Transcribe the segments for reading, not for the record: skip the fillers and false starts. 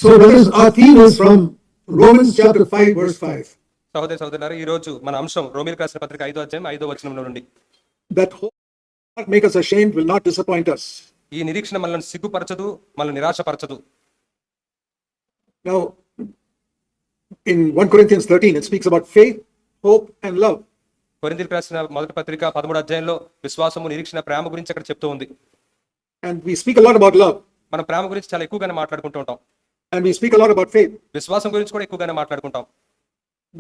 So that is our theme is from Romans chapter 5 verse 5. సహోదర సహోదరులారా, ఈ రోజు మన అంశం రోమీయులకు రాసిన పత్రిక 5వ అధ్యాయం 5వ వచనంలో నుండి. That hope will not make us ashamed, will not disappoint us. ఈ నిరీక్షణ మనల్ని సిగ్గుపరచదు, మనల్ని నిరాశపరచదు. Now in 1 Corinthians 13 it speaks about faith, hope and love. కొరింథీయులకు రాసిన మొదటి పత్రిక 13వ అధ్యాయంలో విశ్వాసము, నిరీక్షణ, ప్రేమ గురించి అక్కడ చెప్తూ ఉంది. And we speak a lot about love. మనం ప్రేమ గురించి చాలా ఎక్కువగానే మాట్లాడుకుంటూ ఉంటాం. And we speak a lot about faith. విశ్వాసం గురించి కూడా ఎక్కువగానే మాట్లాడుకుంటాం.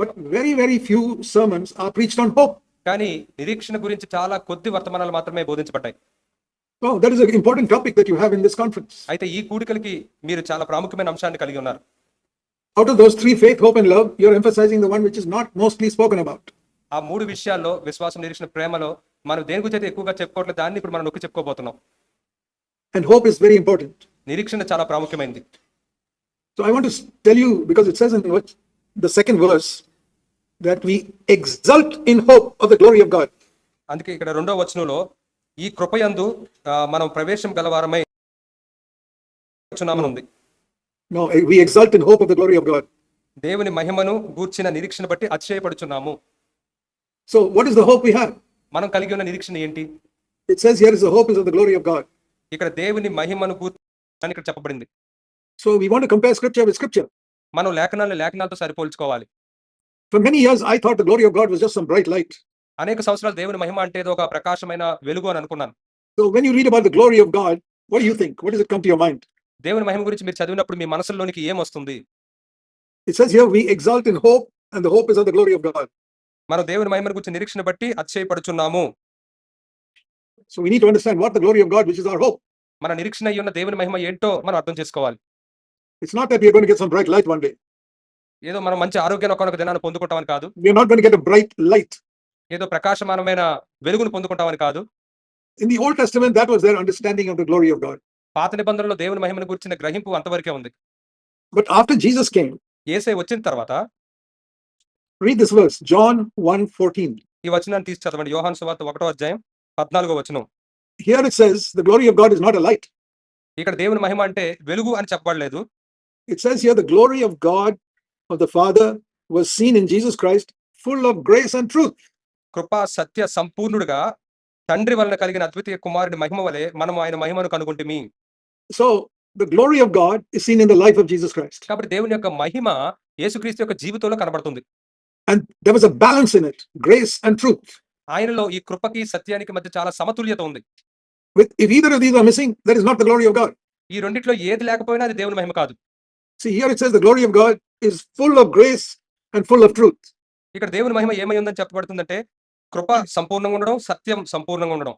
But very few sermons are preached on hope. కానీ నిరీక్షణ గురించి చాలా కొద్ది వర్తమానాలు మాత్రమే బోధించబడ్డాయి. Oh, that is an important topic that you have in this conference. అయితే ఈ కూడికలకి మీరు చాలా ప్రాముఖ్యమైన అంశాన్ని కలిగి ఉన్నారు. Out of those three, faith, hope and love, you're emphasizing the one which is not mostly spoken about. ఆ మూడు విషయాల్లో విశ్వాసం, నిరీక్షణ, ప్రేమలో మనం దేని గురించి అయితే ఎక్కువగా చెప్పుకోవట్లేదు, దాన్ని ఇప్పుడు మనం నొక్కి చెప్పుకోబోతున్నాం. And hope is very important. నిరీక్షణ చాలా ప్రాముఖ్యమైనది. So I want to tell you, because it says in the second verse that we exult in hope of the glory of God. అందుకే ఇక్కడ రెండో వచనంలో ఈ కృపయందు మనం ప్రవేశం గలవారమై ఉంది. No, we exult in hope of the glory of God. దేవుని మహిమను గూర్చిన నిరీక్షణ బట్టి అతిశయపడుచున్నాము. So what is the hope we have? మనం కలిగి ఉన్న నిరీక్షణ ఏంటి? It says here is the hope is of the glory of God. ఇక్కడ దేవుని మహిమను గూర్చి ఇక్కడ చెప్పబడింది. So we want to compare scripture with scripture. మనం లేఖనాలతో సరిపోల్చుకోవాలి. For many years I thought the glory of God was just some bright light. అనేక సంవత్సరాలు దేవుని మహిమ అంటే ఏదో ఒక ప్రకాశమైన వెలుగు అని అనుకున్నాను. So when you read about the glory of God, what do you think? What does it come to your mind? దేవుని మహిమ గురించి మీరు చదివినప్పుడు మీ మనసులోనికి ఏం వస్తుంది? It says here we exult in hope, and the hope is of the glory of God. మనం దేవుని మహిమ గురించి నిరీక్షణ బట్టి అతిశయపడుచున్నాము. So we need to understand what the glory of God, which is our hope. మన నిరీక్షణ అయి ఉన్న దేవుని మహిమ ఏంటో మనం అర్థం చేసుకోవాలి. It's not that we are going to get some bright light one day. ఏదో మనం మంచి ఆరోగ్యాన్ని ఒకనొక దినాన్ని పొందుకుంటామని కాదు. We are not going to get a bright light. ఏదో ప్రకాశమానమైన వెలుగును పొందుకుంటామని కాదు. In the Old Testament, that was their understanding of the glory of God. పాత నిబంధనలో దేవుని మహిమను గురించిన గ్రహింపు అంతవరకే ఉంది. But after Jesus came, యేసయ్య వచ్చిన తర్వాత read this verse, John 1:14. ఈ వచనాన్ని తీసి చదవండి. యోహాను సువార్త 1వ అధ్యాయం 14వ వచనం. Here it says the glory of God is not a light. ఇక్కడ దేవుని మహిమ అంటే వెలుగు అని చెప్పబడలేదు. It says here the glory of God of the Father was seen in Jesus Christ, full of grace and truth. కృప, సత్య సంపూర్ణుడుగా తండ్రి వలన కలిగిన అద్వితీయ కుమారుడి మహిమ వలె మనం ఆయన మహిమను కనుగొంటిమి. So the glory of God is seen in the life of Jesus Christ. కాబట్టి దేవుని యొక్క మహిమ యేసుక్రీస్తు యొక్క జీవితంలో కనబడుతుంది. And there was a balance in it, grace and truth. ఆయనలో ఈ కృపకి, సత్యానికి మధ్య చాలా సమతుల్యత ఉంది. If either of these are missing, that is not the glory of God. ఈ రెండిట్లో ఏది లేకపోయినా అది దేవుని మహిమ కాదు. See, here it says the glory of God is full of grace and full of truth. ఇక్కడ దేవుని మహిమ ఏమై ఉందని చెప్పబడుతుందంటే కృప సంపూర్ణంగా ఉండడం, సత్యం సంపూర్ణంగా ఉండడం.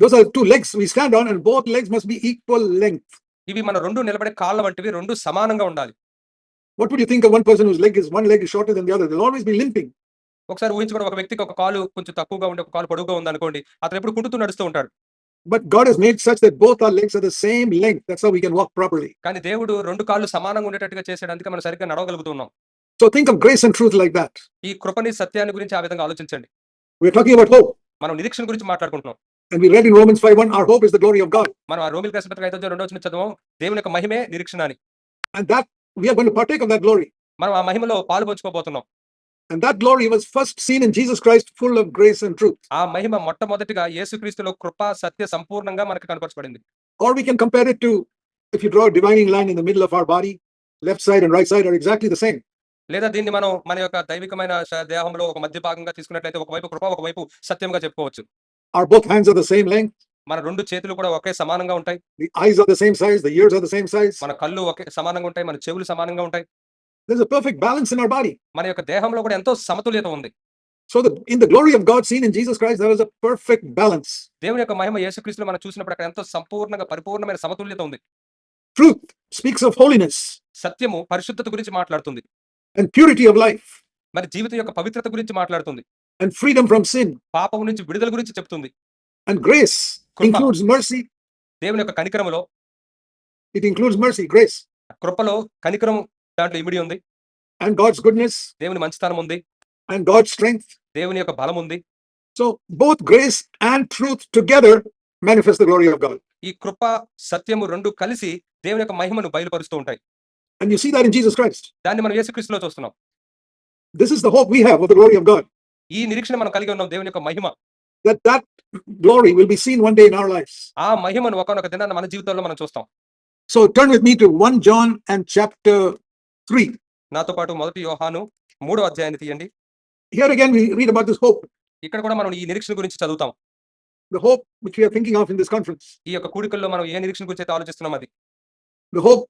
Those are two legs we stand on, and both legs must be equal length. ఇవి మన రెండు నిలబడే కాళ్ళ వంటివి, రెండు సమానంగా ఉండాలి. What would you think of one person whose one leg is shorter than the other? They'll always be limping. ఒకసారి ఊహించుకోండి, ఒక వ్యక్తికి ఒక కాలు కొంచెం తక్కువగా ఉండి ఒక కాలు పొడుగుగా ఉంది అనుకోండి, అతను ఎప్పుడు కుంటుతూ నడుస్తూ ఉంటాడు. But God has made such that both our legs are the same length. That's how we can walk properly. కానీ దేవుడు రెండు కాళ్ళు సమానంగా ఉండేటట్టుగా చేశాడు, అందుకే మనం సరిగ్గా నడవగలుగుతున్నాం. So think of grace and truth like that. ఈ కృపని, సత్యాన్ని గురించి ఆ విధంగా ఆలోచించండి. We're talking about hope. మనం నిరీక్షణ గురించి మాట్లాడుకుంటున్నాం. And we read in Romans 5:1, our hope is the glory of God. మనం ఆ రోమీయులకు రాసిన పత్రిక 5వ అధ్యాయం 2వ వచనం చదవం. దేవుని యొక్క మహిమే నిరీక్షణ అని. And that we are going to partake of that glory. మనం ఆ మహిమలో పాలు పంచుకోబోతున్నాం. And that glory was first seen in Jesus Christ, full of grace and truth. ఆ మహిమ మొట్టమొదటిగా యేసుక్రీస్తులో కృప, సత్య సంపూర్ణంగా మనకు కనపరచబడింది. Or we can compare it to, if you draw a dividing line in the middle of our body, left side and right side are exactly the same. లేదా దీన్ని మనం మన యొక్క దైవికమైన దేహంలో ఒక మధ్య భాగంగా తీసుకున్నట్లయితే ఒకవైపు కృప, ఒకవైపు సత్యంగా చెప్పుకోవచ్చు. Our both hands are the same length. మన రెండు చేతులు కూడా ఒకే సమానంగా ఉంటాయి. The eyes are the same size. The ears are the same size. మన కళ్ళు ఒకే సమానంగా ఉంటాయి. మన చెవులు సమానంగా ఉంటాయి. There's a perfect balance in our body. మన యొక్క దేహంలో కూడా ఎంతో సమతుల్యత ఉంది. So in the glory of God seen in Jesus Christ, there was a perfect balance. దేవుని యొక్క మహిమ యేసుక్రీస్తులో మనం చూసినప్పుడు అక్కడ ఎంతో సంపూర్ణంగా పరిపూర్ణమైన సమతుల్యత ఉంది. Truth speaks of holiness సత్యము పరిశుద్ధత గురించి మాట్లాడుతుంది. and purity of life మరి జీవితం యొక్క పవిత్రత గురించి మాట్లాడుతుంది. and freedom from sin. పాపం నుంచి విడుదల గురించి చెప్తుంది. And grace includes mercy. దేవుని యొక్క కనికరములో, it includes mercy, grace. కృపలో కనికరం దాంట్లో ఇమిడి ఉంది. And God's goodness. దేవుని మంచితనం ఉంది. And God's strength. దేవుని యొక్క బలం ఉంది. So both grace and truth together manifest the glory of God. ఈ కృప, సత్యము రెండు కలిసి దేవుని యొక్క మహిమను బయలుపరుస్తూ ఉంటాయి. And you see that in Jesus Christ. దాన్ని మనం యేసుక్రీస్తులో చూస్తున్నాం. This is the hope we have of the glory of God. ఈ నిరీక్షణ మనం కలిగి ఉన్నాం, దేవుని యొక్క మహిమ. That glory will be seen one day in our lives. ఆ మహిమను ఒకానొక దినాన మన జీవితంలో మనం చూస్తాం. So turn with me to 1 John and chapter 3. నాతో పాటు 1 యోహాను 3వ అధ్యాయాన్ని తీయండి. Here again we read about this hope. ఇక్కడ కూడా మనం ఈ నిరీక్షణ గురించి చదువుతాం. The hope which we are thinking of in this conference. ఈ యొక్క కూడికల్లో మనం ఏ నిరీక్షణ గురించి అయితే ఆలోచిస్తున్నాం అది. The hope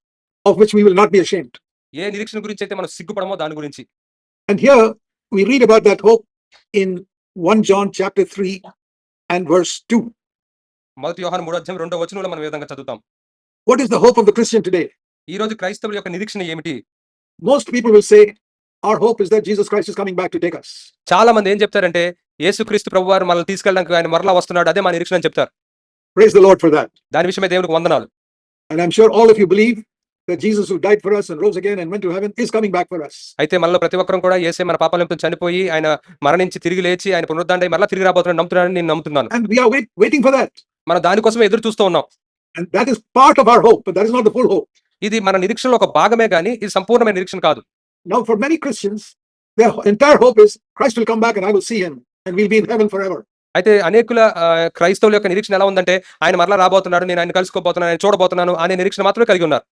of which we will not be ashamed. ఏ నిరీక్షణ గురించి అయితే మనం సిగ్గుపడమో దాని గురించి. And here we read about that hope in 1 John chapter 3 and verse 2. 1 యోహాను 3వ అధ్యాయం 2వ వచనంలో మనం ఈ విధంగా చదువుతాం. What is the hope of the Christian today? ఈ రోజు క్రైస్తవుల యొక్క నిరీక్షణ ఏమిటి? Most people will say our hope is that Jesus Christ is coming back to take us. చాలా మంది ఏం చెప్తారంటే యేసుక్రీస్తు ప్రభువారు మనల్ని తీసుకెళ్ళడానికి ఆయన మరలా వస్తున్నాడు, అదే మా నిరీక్షణ అని చెప్తారు. Praise the Lord for that. దాని విషయమే దేవునికి వందనాలు. And I'm sure all of you believe that Jesus who died for us and rose again and went to heaven is coming back for us. అయితే మనలో ప్రతి ఒక్కరం కూడా యేసే మన పాపాల నిమిత్తం చనిపోయి ఆయన మరణించి తిరిగి లేచి ఆయన పునరుద్ధానమై మరలా తిరిగి రాబోతున్నాడు నమ్ముతున్నానని నేను నమ్ముతున్నాను. And we are waiting for that. మనం దానికోసమే ఎదురు చూస్తూ ఉన్నాం. And that is part of our hope, but that is not the full hope. ఇది మన నిరీక్షణలో ఒక భాగమే గానీ ఇది సంపూర్ణమైన నిరీక్షణ కాదు. Now for many Christians, their entire hope is Christ will come back and I will see him and we'll be in heaven forever. అయితే అనేకుల క్రైస్తవుల యొక్క నిరీక్షణ ఎలా ఉందంటే ఆయన మరలా రాబోతున్నాడు, నేను ఆయన కలుసుకోబోతున్నాను, ఆయన చూడబోతున్నాను అనే నిరీక్షణ మాత్రమే కలిగి ఉన్నారు.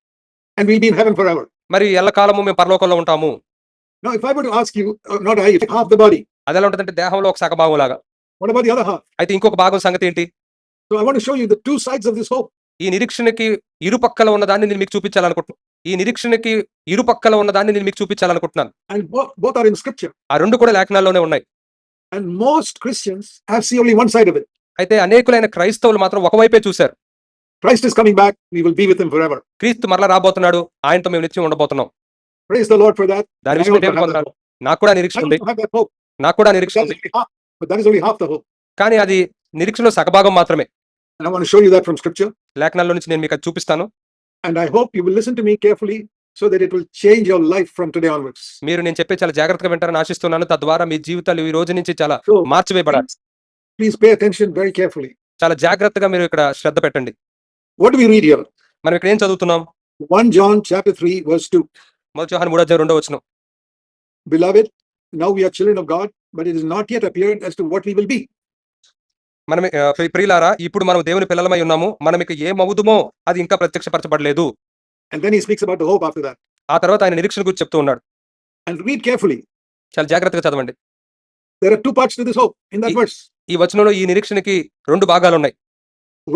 And we'll be in heaven forever. మరి ఎల్లకాలము మేము పరలోకంలో ఉంటాము. Now if I were to ask you, not I, half the body, అది ఎలా ఉంటుందంటే దేహంలో ఒక సగభాగం లాగా. what about the other half? అయితే ఇంకొక భాగం సంగతి ఏంటి? So I want to show you the two sides of this hope. ఈ నిరీక్షణకి ఇరుపక్కల ఉన్నదాన్ని నేను మీకు చూపించాలనుకుంటున్నాను. ఈ నిరీక్షణకి ఇరుపక్కల ఉన్నదాన్ని నేను మీకు చూపించాలనుకుంటున్నాను. And both are in scripture. ఆ రెండు కూడా లేఖనాల్లోనే ఉన్నాయి. And most Christians have seen only one side of it. అయితే అనేకులైన క్రైస్తవులు మాత్రం ఒకవైపే చూశారు. Christ is coming back, we will be with him forever. క్రీస్తు మరలా రాబోతున్నాడు, ఆయనతో మేము నిత్యం ఉండబోతున్నాం. Praise the Lord for that. దాని I విషయం also దేవునికి have that వందనాలు. hope. నాకు కూడా I నిరీక్షణ ఉంది. also have that hope. నాకు కూడా నిరీక్షణ ఉంది. But that is only half the hope. కానీ అది నిరీక్షణలో సగభాగం మాత్రమే. And I want to show you that from scripture. లేఖనాల్లో నుంచి నేను మీకు అది చూపిస్తాను. And I hope you will listen to me carefully so that it will change your life from today onwards. మీరు నేను చెప్పే చాలా జాగ్రత్తగా వింటారని ఆశిస్తున్నాను. తద్వారా మీ జీవితాలు ఈ రోజు నుంచి చాలా So మార్చివేయబడాలి. please pay attention very carefully. చాలా జాగ్రత్తగా మీరు ఇక్కడ శ్రద్ధ పెట్టండి. What do we read here? మనం ఇక్కడ ఏం చదువుతున్నాం? 1 John chapter 3 verse 2. 1 యోహాను 3వ అధ్యాయం 2వ వచనం. Beloved, now we are children of God, but it is not yet appeared as to what we will be. మనం ప్రియులారా ఇప్పుడు మనం దేవుని పిల్లలమై ఉన్నాము, మనం ఇక ఏమవుదుమో అది ఇంకా ప్రత్యక్షపరచబడలేదు. And then he speaks about the hope after that. ఆ తర్వాత ఆయన నిరీక్షణ గురించి చెప్తూ ఉన్నాడు. And read carefully. చాలా జాగ్రత్తగా చదవండి. There are two parts to this hope in that verse. ఈ వచనంలో ఈ నిరీక్షణకి రెండు భాగాలు ఉన్నాయి.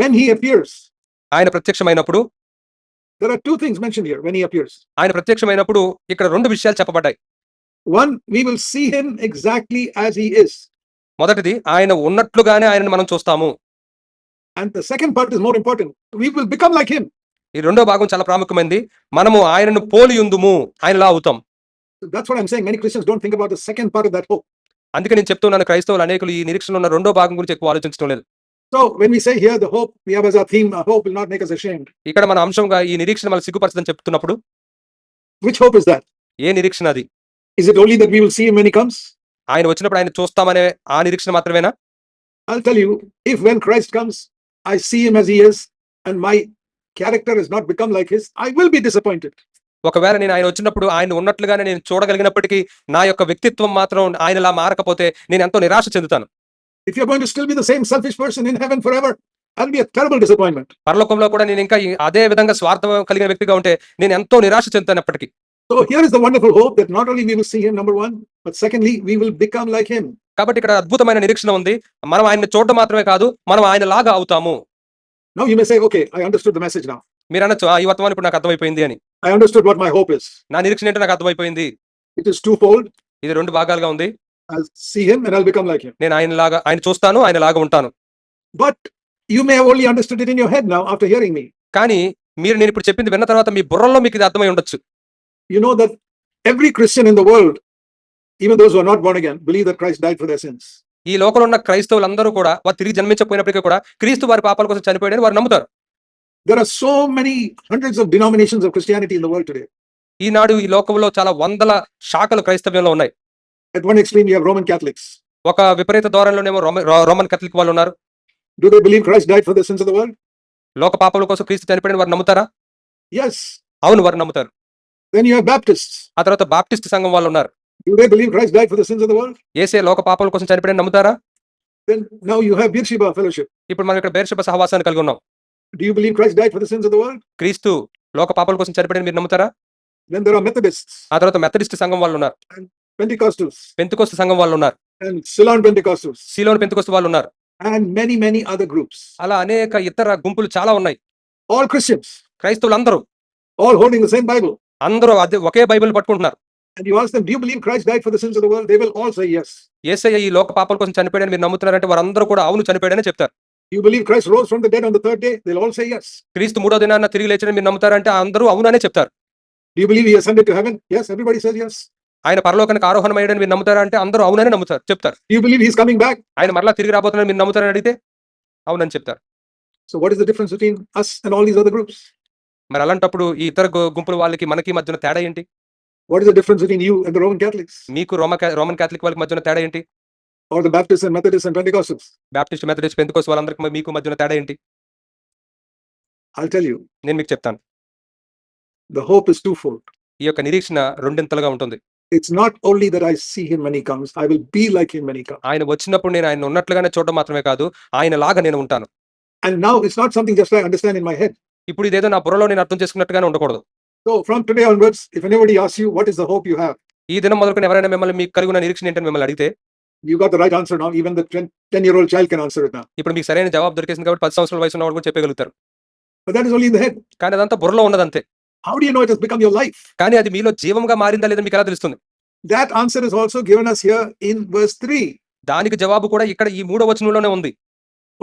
When he appears, ఆయన ప్రత్యక్షమైనప్పుడు, there are two things mentioned here when he appears. ఆయన ప్రత్యక్షమైనప్పుడు ఇక్కడ రెండు విషయాలు చెప్పబడ్డాయి. One, we will see him exactly as he is. మొదటిది ఆయన ఉన్నట్లుగానే ఆయనను మనం చూస్తాము. And the second part is more important. We will become like him. ఈ రెండో భాగం చాలా ప్రాముఖ్యమైనది. మనము ఆయనను పోలి ఉందుము, ఆయనలా అవుతాం. That's what I'm saying. Many Christians don't think about the second part of that hope. అందుకే నేను చెప్తున్నాను, క్రైస్తవులు అనేకులు ఈ నిరీక్షణ ఉన్న రెండో భాగం గురించి ఎక్కువ ఆలోచించడం లేదు. So when we say here the hope we have as our theme, our hope will not make us ashamed. ఇక్కడ మన అంశంగా ఈ నిరీక్షణ మనం సిగ్గుపరచదని చెప్తున్నప్పుడు Which hope is that? ఏ నిరీక్షణ అది? Is it only that we will see him when he comes? ఆయన వచ్చినప్పుడు ఆయన చూస్తామనే ఆ నిరీక్షణ మాత్రమేనా? I'll tell you, if when Christ comes, I see him as he is, and my character has not become like his, I will be disappointed. ఒకవేళ నేను ఆయన వచ్చినప్పుడు ఆయన ఉన్నట్లుగానే నేను చూడగలిగినప్పటికీ నా యొక్క వ్యక్తిత్వం మాత్రం ఆయనలా మారకపోతే నేను ఎంతో నిరాశ చెందుతాను. If you're going to still be the same selfish person in heaven forever, that'll be a terrible disappointment. పరలోకంలో కూడా నేను ఇంకా అదే విధంగా స్వార్థం కలిగిన వ్యక్తిగా ఉంటే నేను ఎంతో నిరాశ చెందుతానప్పటికీ. So here is the wonderful hope that not only we will see him, number one, but secondly, we will become like him. కాబట్టి ఇక్కడ అద్భుతమైన నిరీక్షణ ఉంది. మనం ఆయన్ని చూడటం మాత్రమే కాదు, మనం ఆయన లాగా అవుతాము. Now you may say, okay, I understood the message now. మీరు అనొచ్చు, ఈ వర్తమానం ఇప్పుడు నాకు అర్థమైపోయింది అని. I understood what my hope is. నా నిరీక్షణ ఏంటో నాకు అర్థమైపోయింది. It is twofold. ఇది రెండు భాగాలుగా ఉంది. I'll see him and I'll become like him. నేను ఆయన చూస్తాను, ఆయన లాగా ఉంటాను. But you may have only understood it in your head now after hearing me. కానీ మీరు నేను ఇప్పుడు చెప్పింది విన్న తర్వాత మీ బుర్రలో మీకు ఇది అర్థమై ఉండొచ్చు. You know that every Christian in the world, even those who are not born again, believe that Christ died for their sins. ఈ లోకంలో ఉన్న క్రైస్తవులందరూ కూడా వారు తిరిగి జన్మించకపోయినప్పటికీ కూడా క్రీస్తు వారి పాపాల కోసం చనిపోయాడని వారు నమ్ముతారు. There are so many hundreds of denominations of Christianity in the world today. ఈనాడు ఈ లోకంలో చాలా వందల శాఖలు క్రైస్తవ్యంలో ఉన్నాయి. At one extreme, you have Roman Catholics. ఒక విపరీత ధోరణిలోనేమో రోమన్ కథలిక్ వాళ్ళు ఉన్నారు. Do they believe Christ died for the sins of the world? లోక పాపాల కోసం క్రీస్తు చనిపోయిన వారు నమ్ముతారా? Yes. అవును, వారు నమ్ముతారు. Then you have Baptists. ఆ తర్వాత బాప్టిస్ట్ సంఘం వాళ్ళు ఉన్నారు. Do they believe Christ died for the sins of the world? యేసే లోక పాపాల కోసం చనిపోయాడని నమ్ముతారా? Then now you have Beersheba fellowship. ఇప్పుడు మనం ఇక్కడ బెర్షెబా సహవాసాన్ని కలిగి ఉన్నాం. Do you believe Christ died for the sins of the world? క్రీస్తు లోక పాపాల కోసం చనిపోయాడని మీరు నమ్ముతారా? Then there are Methodists, ఆ తర్వాత మెథడిస్ట్ సంఘం వాళ్ళు ఉన్నారు. Pentecostals, పెంతెకోస్తు సంఘం వాళ్ళు ఉన్నారు. and Ceylon Pentecostals, Ceylon Pentecost వాళ్ళు ఉన్నారు. and many other groups. అలా అనేక ఇతర గుంపులు చాలా ఉన్నాయి. All Christians, క్రైస్తవులందరూ all holding the same Bible. అందరూ అదే ఒకే బైబిల్ పట్టుకుంటున్నారు. And you ask them, do you believe Christ died for the sins of the world? They will all say yes. యేసయ్య ఈ లోక పాపాల కోసం చనిపోయాడని మీరు నమ్ముతున్నారంటే వారందరూ కూడా అవును చనిపోయాడని చెప్తారు. You believe Christ rose from the dead on the third day? They'll all say yes. క్రీస్తు మూడో దినాన తిరిగి లేచాడని మీరు నమ్ముతారంటే అందరూ అవుననే చెప్తారు. Do you believe he ascended to heaven? Yes, everybody says yes. ఆయన పరలోకానికి ఆరోహణమయ్యాడని మీరు నమ్ముతారా అంటే అందరూ అవుననే నమ్ముతారు చెప్తారు. Do you believe he's coming back? ఆయన మరలా తిరిగి రాబోతున్నాడని మీరు నమ్ముతారని అడిగితే అవునని చెప్తారు. So what is the difference between us and all these other groups? మరి అలాంటప్పుడు ఈ ఇతర గుంపుల వాళ్ళకి మనకి మధ్యన తేడా ఏంటి? What is the difference between you and the Roman Catholics? మీకు రోమన్ క్యాథలిక్ వాళ్ళకి మధ్యన తేడా ఏంటి? Or the Baptists and Methodists and Pentecostals? Baptist Methodist Pentecost వాళ్ళందరికీ మీకు మధ్యన తేడా ఏంటి? I'll tell you, నేను మీకు చెప్తాను. the hope is twofold. ఈ యొక్క నిరీక్షణ రెండింతలుగా ఉంటుంది. It's not only that I see him when he comes, I will be like him when he comes. ఆయన వచ్చినప్పుడు నేను ఆయన ఉన్నట్లుగానే చూడడం మాత్రమే కాదు, ఆయన లాగా నేను ఉంటాను. And now it's not something just I understand in my head. ఇప్పుడు ఇదేదో నా బుర్రలో నేను అర్థం చేసుకున్నట్టుగానే ఉండకూడదు. So from today onwards, if anybody asks you, what is the hope you have? ఈ దినం మొదలుకొని ఎవరైనా మిమ్మల్ని మీకు కలిగిన నిరీక్షణ ఏంటని మిమ్మల్ని అడిగితే You got the right answer now. Even the 10-year-old child can answer it now. ఇప్పుడు మీకు సరైన జవాబు దొరికేసింది కాబట్టి 10 సంవత్సరాల వయసు ఉన్నవాడు కూడా చెప్పగలుగుతారు. But that is only in the head. కానీ అదంతా బుర్రలో ఉన్నదంతే. How do you know it has become your life? కానీ అది మీలో జీవంగా మారిందా లేదా మీకు ఎలా తెలుస్తుంది? That answer is also given us here in verse 3. దానికి జవాబు కూడా ఇక్కడ ఈ 3వ వచనంలోనే ఉంది.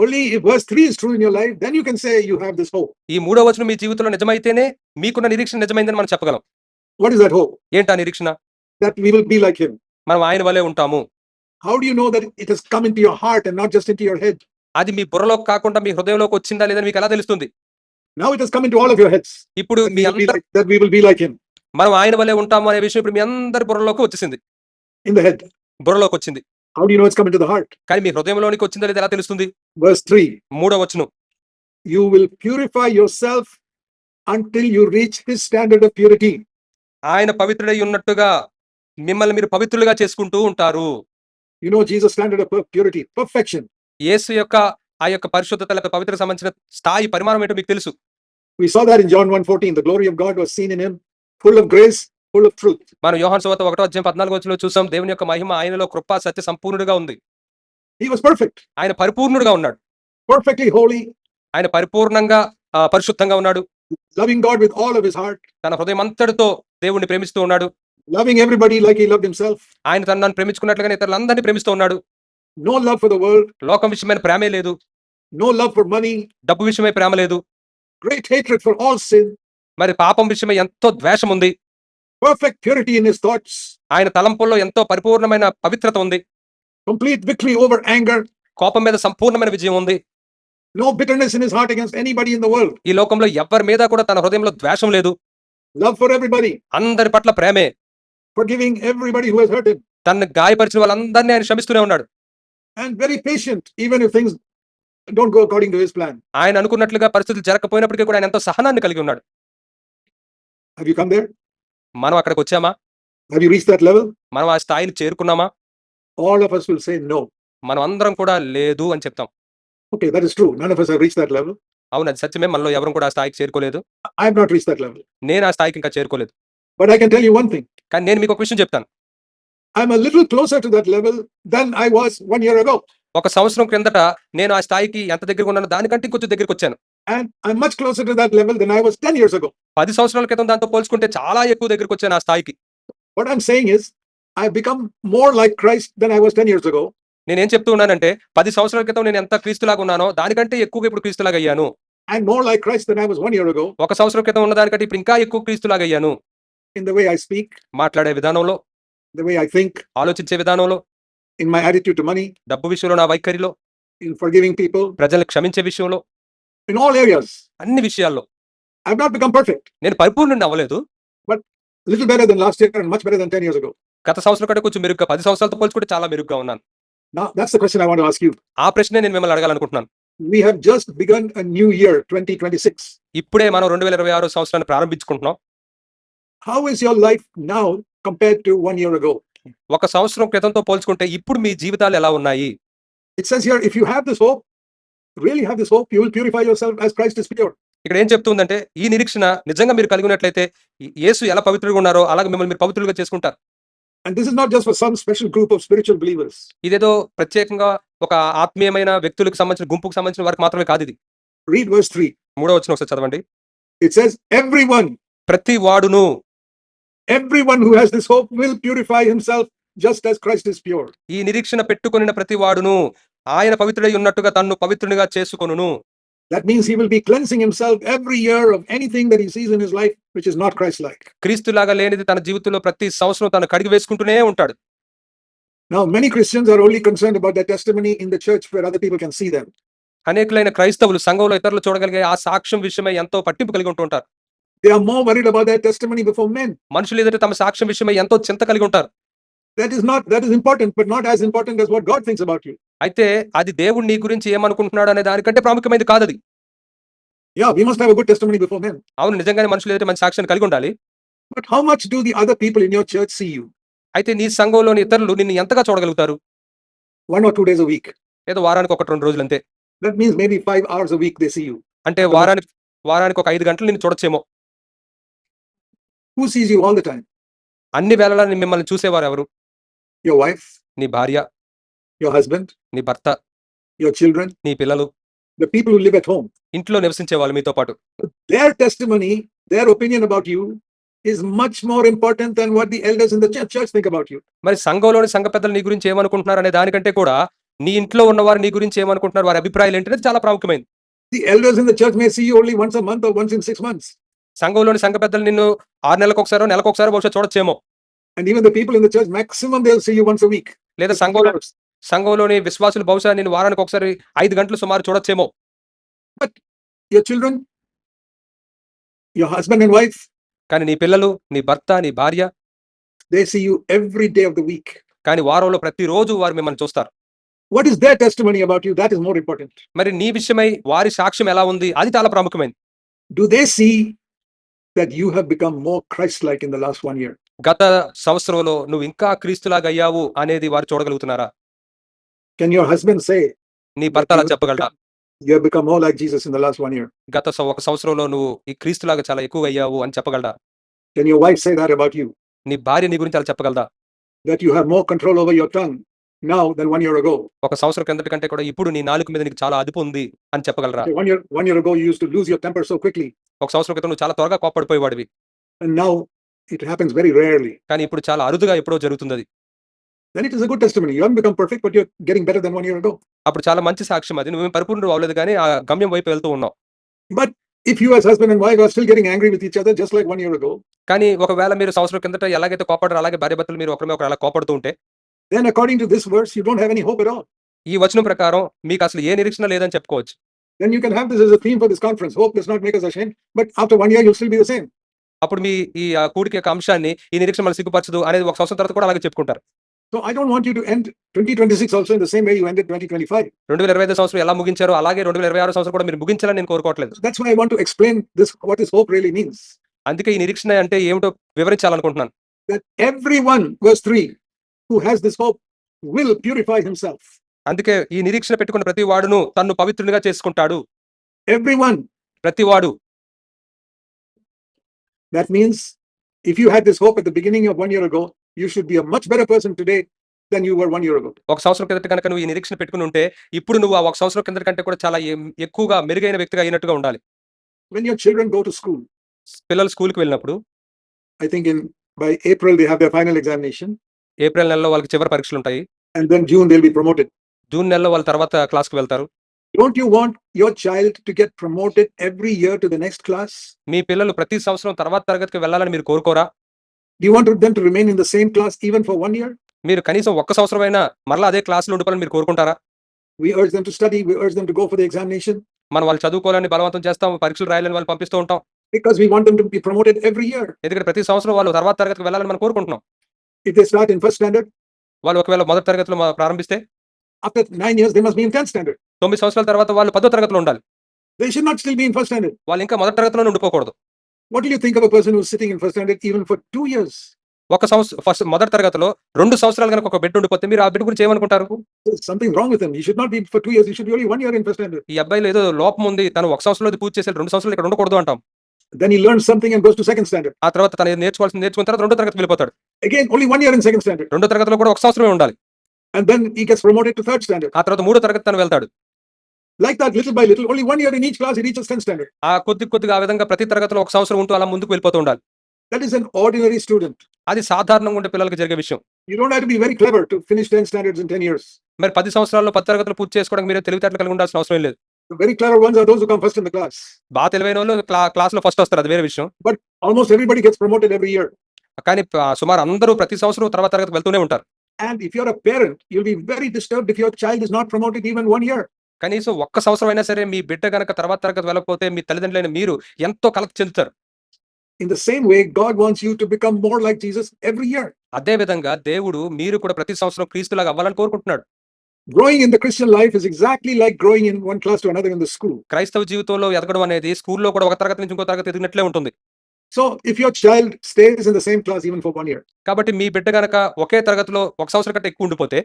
Only if verse 3 is true in your life, then you can say you have this hope. ఈ 3వ వచనం మీ జీవితంలో నిజమైతేనే మీకున్న నిరీక్షణ నిజమైందని మనం చెప్పగలం. What is that hope? ఏంటా నిరీక్షణ? That we will be like him. మనం ఆయన వలే ఉంటాము. How do you know that it has come into your heart and not just into your head? అది మీ బుర్రలోకి కాకుండా మీ హృదయంలోకి వచ్చిందా లేదని మీకు ఎలా తెలుస్తుంది? Now it has come into all of your heads. ఇప్పుడు మీ That we will be like him. మనం ఆయన వలే ఉంటాము అనే విషయం ఇప్పుడు మీ అందరి బుర్రలోకి వచ్చేసింది. In the head. బుర్రలోకి వచ్చింది. How do you know it's come into the heart? కానీ మీ హృదయంలోనికి వచ్చిందా లేదా ఎలా తెలుస్తుంది? Verse 3. 3వ వచనం. You will purify yourself until you reach his standard of purity. ఆయన పవిత్రుడై ఉన్నట్టుగా మిమ్మల్ని మీరు పవిత్రులుగా చేసుకుంటూ ఉంటారు. You know Jesus' standard of purity, perfection. యేసు యొక్క ఆ యొక్క పరిశుద్ధత లేక పవిత్రతకు సంబంధించిన స్థాయి పరిమాణం ఏంటో మీకు తెలుసు. We saw that in John 1:14. The glory of God was seen in him, full of grace, full of truth. మనం యోహాను సువార్త 1:14 చూసాం. దేవుని యొక్క మహిమ ఆయనలో కృప సత్య సంపూర్ణుడిగా ఉంది. He was perfect. ఆయన పరిపూర్ణుడిగా ఉన్నాడు. Perfectly holy. ఆయన పరిపూర్ణంగా పరిశుద్ధంగా ఉన్నాడు. Loving God with all of his heart. తన హృదయం అంతటితో దేవుణ్ణి ప్రేమిస్తూ ఉన్నాడు. Loving everybody like he loved himself. ఆయన తనను ప్రేమించుకున్నట్లుగానే ఇతరులందరినీ ప్రేమిస్తూ ఉన్నాడు. No love for the world. లోకం విషయమైన ప్రేమే లేదు. No love for money. డబ్బు విషయమై ప్రేమ లేదు. Great hatred for all sin. మరి పాపం విషయమై ఎంతో ద్వేషం ఉంది. Perfect purity in his thoughts. ఆయన తలంపుల్లో ఎంతో పరిపూర్ణమైన పవిత్రత ఉంది. Complete victory over anger. కోపం మీద సంపూర్ణమైన విజయం ఉంది. No bitterness in his heart against anybody in the world. ఈ లోకంలో ఎవరి మీద కూడా తన హృదయంలో ద్వేషం లేదు. Love for everybody. అందరి పట్ల ప్రేమే. Forgiving everybody who has hurt him. తనను గాయపరిచిన వాళ్ళందరినీ ఆయన క్షమిస్తూనే ఉన్నాడు. And very patient even if things don't go according to his plan. ఆయన అనుకున్నట్లుగా పరిస్థితులు జరగకపోయినప్పటికీ కూడా ఆయన ఎంతో సహనాన్ని కలిగి ఉన్నాడు. Have you come there? మనం అక్కడికి వచ్చామా? Have you reached that level? మనం ఆ స్థాయిని చేరుకున్నామా? All of us will say no. మనం అందరం కూడా లేదు అని చెప్తాం. Okay, that is true. None of us have reached that level. అవును, అది సత్యమే. మనలో ఎవరు కూడా ఆ స్థాయికి చేరుకోలేదు. I have not reached that level. నేను ఆ స్థాయికి ఇంకా చేరుకోలేదు. But I can tell you one thing. కానీ నేను మీకు ఒక విషయం చెప్తాను. I'm a little closer to that level than I was 1 year ago. ఒక సంవత్సరం క్రిందట నేను ఆ స్థాయికి ఎంత దగ్గరకు ఉన్నానో దానికంటే కొంచెం దగ్గరికి వచ్చాను. And I'm much closer to that level than I was 10 years ago. 10 సంవత్సరాల క్రితం దాంతో పోల్చుకుంటే చాలా ఎక్కువ దగ్గరికి వచ్చాను ఆ స్థాయికి. What I'm saying is I've become more like Christ than I was 10 years ago. నేనేం చెప్తూ ఉన్నానంటే 10 సంవత్సరాల క్రితం నేను ఎంత క్రీస్తులాగా ఉన్నానో దానికంటే ఎక్కువగా ఇప్పుడు క్రీస్తులాగా అయ్యాను. And more like Christ than I was 1 year ago. ఒక సంవత్సరం క్రితం ఉన్న దానికంటే ఇప్పుడు ఇంకా ఎక్కువ క్రీస్తులాగా అయ్యాను. In the way I speak, మాట్లాడే విధానంలో, the way I think, ఆలోచించే విధానంలో, in my attitude to money, డబ్బు విషయంలో నా వైఖరిలో, in forgiving people, ప్రజల్ని క్షమించే విషయంలో, in all areas. అన్ని విషయాల్లో I've not become perfect. నేను పరిపూర్ణుడిని అవ్వలేదు. But little better than last year and much better than 10 years ago. గత సంవత్సరం కంటే కొంచెం మెరుగ్గా 10 సంవత్సరాలతో పోల్చుకుంటే చాలా మెరుగ్గా ఉన్నాను. Now that's the question I want to ask you. ఆ ప్రశ్నే నేను మిమ్మల్ని అడగాలనుకుంటున్నాను. We have just begun a new year, 2026. ఇప్పుడే మనం 2026 సంవత్సరాన్ని ప్రారంభించుకుంటున్నాం. How is your life now compared to 1 year ago? ఒక సంవత్సరం క్రితంతో పోల్చుకుంటే ఇప్పుడు మీ జీవితాలు ఎలా ఉన్నాయి? It says here, if you have this hope, really have this hope, you will purify yourself as Christ is pure. ఇక్కడ ఏం చెప్తుందంటే ఈ నిరీక్షణ నిజంగా మీరు కలిగి ఉన్నట్లయితే యేసు ఎలా పవిత్రుడిగా ఉన్నారో అలాగే మిమ్మల్ని మీరు పవిత్రులుగా చేసుకుంటారు. And this is not just for some special group of spiritual believers. ఇదేదో ప్రత్యేకంగా ఒక ఆత్మీయమైన వ్యక్తులకు సంబంధించిన గుంపుకు సంబంధించిన వారికి మాత్రమే కాదు ఇది. Read verse 3. 3వ వచనం ఒకసారి చదవండి. It says, ప్రతి వాడును everyone who has this hope will purify himself just as Christ is pure. ఈ నిరీక్షణ పెట్టుకొనిన ప్రతి వాడును ఆయన పవిత్రుడై ఉన్నట్టుగా తన్ను పవిత్రునిగా చేసుకొనును. That means he will be cleansing himself every year of anything that he sees in his life which is not Christ-like. క్రీస్తులాగా లేనిది తన జీవితంలో ప్రతి సంవత్సరం తను కడిగి వేసుకుంటూనే ఉంటాడు. Now, many Christians are only concerned about their testimony in the church where other people can see them. అనేకులైన క్రైస్తవులు సంఘంలో ఇతరులు చూడగలిగే ఆ సాక్ష్యం విషయమై ఎంతో పట్టింపు కలిగి ఉంటుంటారు. They are more worried about their testimony before men. మనుషులు ఎదుట తమ సాక్ష్యం విషయమై ఎంతో చింత కలిగి ఉంటారు. That is important, but not as important as what God thinks about you. అయితే అది దేవుడు నీ గురించి ఏమనుకుంటున్నాడు అనే దానికంటే ప్రాముఖ్యమైనది కాదు అది. Yeah, we must have a good testimony before men. అవును, నిజంగానే మనుషులు ఎదుట మంచి సాక్ష్యాన్ని కలిగి ఉండాలి. But how much do the other people in your church see you? అయితే నీ సంఘంలోని ఇతరులు నిన్ను ఎంతగా చూడగలుగుతారు? 1 or 2 days a week. ఏదో వారానికి 1-2 రోజులు అంతే. That means maybe 5 hours a week they see you. అంటే వారానికి ఒక 5 గంటలు నిన్ను చూడొచ్చేమో. Who sees you all the time? అన్ని వేళలా మిమ్మల్ని చూసేవారు ఎవరు? Your wife, నీ భార్య, your husband, నీ భర్త, your children, నీ పిల్లలు, the people who live at home. ఇంట్లో నివసించే వాళ్ళు మీతో పాటు. Their testimony, their opinion about you is much more important than what the elders in the church think about you. మరి సంఘంలోని సంఘ పెద్దలు నీ గురించి ఏమనుకుంటున్నారు అనే దానికంటే కూడా నీ ఇంట్లో ఉన్నవారు నీ గురించి ఏమనుకుంటున్నారు, వారి అభిప్రాయాలు ఏంటనేది చాలా ప్రాముఖ్యమైనది. The elders in the church may see you only once a month or once in 6 months. సంఘంలోని సంఘ పెద్దలు నిన్ను 6 నెలలకు ఒకసారో నెలకు ఒకసారో బహుశా చూడొచ్చేమో. And even the people in the church, maximum they'll see you once a week. లేదా సంఘంలోని విశ్వాసులు బహుశా నేను వారానికి ఒకసారి 5 గంటలు సుమారు చూడొచ్చేమో. But your children, your husband and wife, కానీ నీ పిల్లలు, నీ భర్త, నీ భార్య, they see you every day of the week. కానీ వారంలో ప్రతిరోజు వారు మిమ్మల్ని చూస్తారు. What is their testimony about you? That is more important. మరి నీ విషయమై వారి సాక్ష్యం ఎలా ఉంది అది చాలా ప్రాముఖ్యమైనది. Do they see that you have become more Christ-like in the last 1 year? గత సంవత్సరంలో నువ్వు ఇంకా క్రీస్తులాగా అయ్యావు అనేది వారు చూడగలుగుతున్నారా? Can your husband say నీ భర్త అలా చెప్పగలరా? you have become more like Jesus in the last 1 year? గత ఒక సంవత్సరంలో నువ్వు ఈ క్రీస్తులాగా చాలా ఎక్కువ అయ్యావు అని చెప్పగలరా? Can your wife say that about you? నీ భార్య నీ గురించి అలా చెప్పగలరా? That you have more control over your tongue now than 1 year ago. ఒక సంవత్సరం కిందటి కంటే కూడా ఇప్పుడు నీ నాలుక మీద నీకు చాలా అదుపు ఉంది అని చెప్పగలరా? Okay, 1 year ago you used to lose your temper so quickly. ఒక సంవత్సరం క్రితం నువ్వు చాలా త్వరగా కోప్పడిపోయేవాడివి. And now it happens very rarely. కానీ ఇప్పుడు చాలా అరుదుగా ఎప్పుడో జరుగుతుంది అది. Then it is a good testimony. You haven't become perfect, but you're getting better than 1 year ago. అప్పుడు చాలా మంచి సాక్ష్యం అది. నువ్వేం పరిపూర్ణుడు అవ్వలేదు కానీ ఆ గమ్యం వైపు వెళ్తూ ఉన్నావు. But if you as husband and wife are still getting angry with each other just like 1 year ago, కానీ ఒకవేళ మీరు సంవత్సరం కిందట ఎలాగైతే కోపడరు అలాగే భార్యాభర్తలు మీరు ఒకరి అలా కోపడుతూ ఉంటే, then according to this verse you don't have any hope at all. ఈ వచనం ప్రకారం మీకు అసలు ఏ నిరీక్షణ లేదని చెప్పుకోవచ్చు. Then you can have this as a theme for this conference. Hope does not make us ashamed, but after 1 year you'll still be the same. అప్పుడు మీ ఈ కూడిక యొక్క అంశాన్ని ఈ నిరీక్షణ మనల్ని సిగ్గుపరచదు అనేది ఒక సంవత్సరం తర్వాత కూడా అలాగే చెప్పుకుంటారు. So I don't want you to end 2026 also in the same way you ended 2025. 2025 సంవత్సరం ఎలా ముగించారో అలాగే 2026 సంవత్సరం కూడా మీరు ముగించాలని నేను కోరుకోవట్లేదు. That's why I want to explain this, what this hope really means. అందుకే ఈ నిరీక్షణ అంటే ఏమిటో వివరించాలనుకుంటున్నాను. That everyone, verse 3, who has this hope will purify himself. అందుకే ఈ నిరీక్షణ పెట్టుకున్న ప్రతి వాడును తన్ను పవిత్రునిగా చేసుకుంటాడు. Everyone. ప్రతివాడు. That means if you had this hope at the beginning of 1 year ago, you should be a much better person today than you were 1 year ago. ఒక సంవత్సరం కిందట కనుక నువ్వు ఈ నిరీక్షణ పెట్టుకుని ఉంటే ఇప్పుడు నువ్వు ఆ ఒక సంవత్సరం కిందట కంటే కూడా చాలా ఎక్కువగా మెరుగైన వ్యక్తిగా అయినట్టుగా ఉండాలి. When your children go to school, పిల్లలు స్కూల్కి వెళ్ళినప్పుడు, I think by April they have their final examination. April నెలలో వాళ్ళకి చివరి పరీక్షలు ఉంటాయి. And then June they'll be promoted. June నెలలో వాళ్ళ తర్వాత క్లాస్కి వెళ్తారు. Don't you want your child to get promoted every year to the next class? మీ పిల్లలు ప్రతి సంవత్సరం తర్వాత తరగతికి వెళ్ళాలని మీరు కోరుకోరా? Do you want them to remain in the same class even for 1 year? మీరు కనీసం ఒక్క సంవత్సరం అయినా మరలా అదే క్లాసులో ఉండిపోవాలని మీరు కోరుకుంటారా? We urge them to study, we urge them to go for the examination. మనం వాళ్ళు చదువుకోవాలని బలవంతం చేస్తాం, పరీక్షలు రాయాలని వాళ్ళు పంపిస్తూ ఉంటాం. Because we want them to be promoted every year. ఎందుకంటే ప్రతి సంవత్సరం వాళ్ళు తర్వాత తరగతికి వెళ్ళాలని మనం కోరుకుంటున్నాం. If they start in first standard, వాళ్ళు ఒకవేళ మొదటి తరగతిలో ప్రారంభిస్తే after 9 years they must be in 10th standard. 9 సంవత్సరాల తర్వాత వాళ్ళు 10వ తరగతిలో ఉండాలి. They should not still be in first standard. వాళ్ళు ఇంకా మొదటి తరగతిలోనే ఉండిపోకూడదు. What do you think of a person who's sitting in first standard even for 2 years? ఒక సంవత్సరం ఫస్ట్ మొదటి తరగతిలో 2 సంవత్సరాలు గనుక ఒక బిడ్డ ఉండిపోతే మీరు ఆ బిడ్డ గురించి ఏమనుకుంటారు? There's something wrong with him. He should not be for 2 years. He should be only 1 year in first standard. ఈ అబ్బాయిలో ఏదో లోపం ఉంది. తను ఒక సంవత్సరంలో పూర్తి చేసి 2 సంవత్సరాలు ఇక్కడ ఉండకూడదు అంటాం. Then he learns something and goes to second standard. ఆ తర్వాత తను నేర్చుకోవాల్సింది నేర్చుకున్న తర్వాత రెండో తరగతికి వెళ్ళిపోతాడు. Again, only 1 year in second standard. రెండో తరగతిలో కూడా ఒక సంవత్సరమే ఉండాలి. And then he gets promoted to third standard. ఆ తర్వాత మూడో తరగతి తను వెళ్తాడు. Like that, little by little, only 1 year in each class, he reaches 10th standard. ఆ కొద్దిగా ఆ విధంగా ప్రతి తరగతిలో ఒక సంవత్సరం ఉంటూ అలా ముందుకు వెళ్ళిపోతూ ఉండాలి. That is an ordinary student. అది సాధారణంగా ఉండే పిల్లలకి జరిగే విషయం. You don't have to be very clever to finish 10 standards in 10 years. మరి 10 సంవత్సరాల్లో 10 తరగతులు పూర్తి చేసుకోవడానికి మీరు తెలివితేటలు కలిగి ఉండాల్సిన అవసరం లేదు. The very clever ones are those who come first in the class. బాగా తెలివైన వాళ్ళు క్లాస్‌లో ఫస్ట్ వస్తారు, అది వేరే విషయం. But almost everybody gets promoted every year. కానీ సుమారు అందరూ ప్రతి సంవత్సరం తర్వాత తరగతికి వెళ్తూనే ఉంటారు. And if you're a parent, you'll be very disturbed if your child is not promoted even 1 year. కనీసం ఒక్క సంవత్సరం అయినా సరే మీ బిడ్డ గనక తర్వాత తరగతి వెళ్ళకపోతే మీ తల్లిదండ్రులైన మీరు ఎంతో కలత చెందుతారు. In the same way, God wants you to become more like Jesus every year. అదే విధంగా దేవుడు మీరు కూడా ప్రతి సంవత్సరం క్రీస్తులాగా అవ్వాలని కోరుకుంటున్నాడు. Growing in the Christian life is exactly like growing in one class to another in the school. క్రైస్తవ జీవితంలో ఎదగడం అనేది స్కూల్లో కూడా ఒక తరగతి నుంచి ఇంకో తరగతి ఎదిగినట్లే ఉంటుంది. So if your child stays in the same class even for 1 year, కాబట్టి మీ బిడ్డ గనక ఒకే తరగతిలో ఒక సంవత్సరం కంటే ఎక్కువ ఉండిపోతే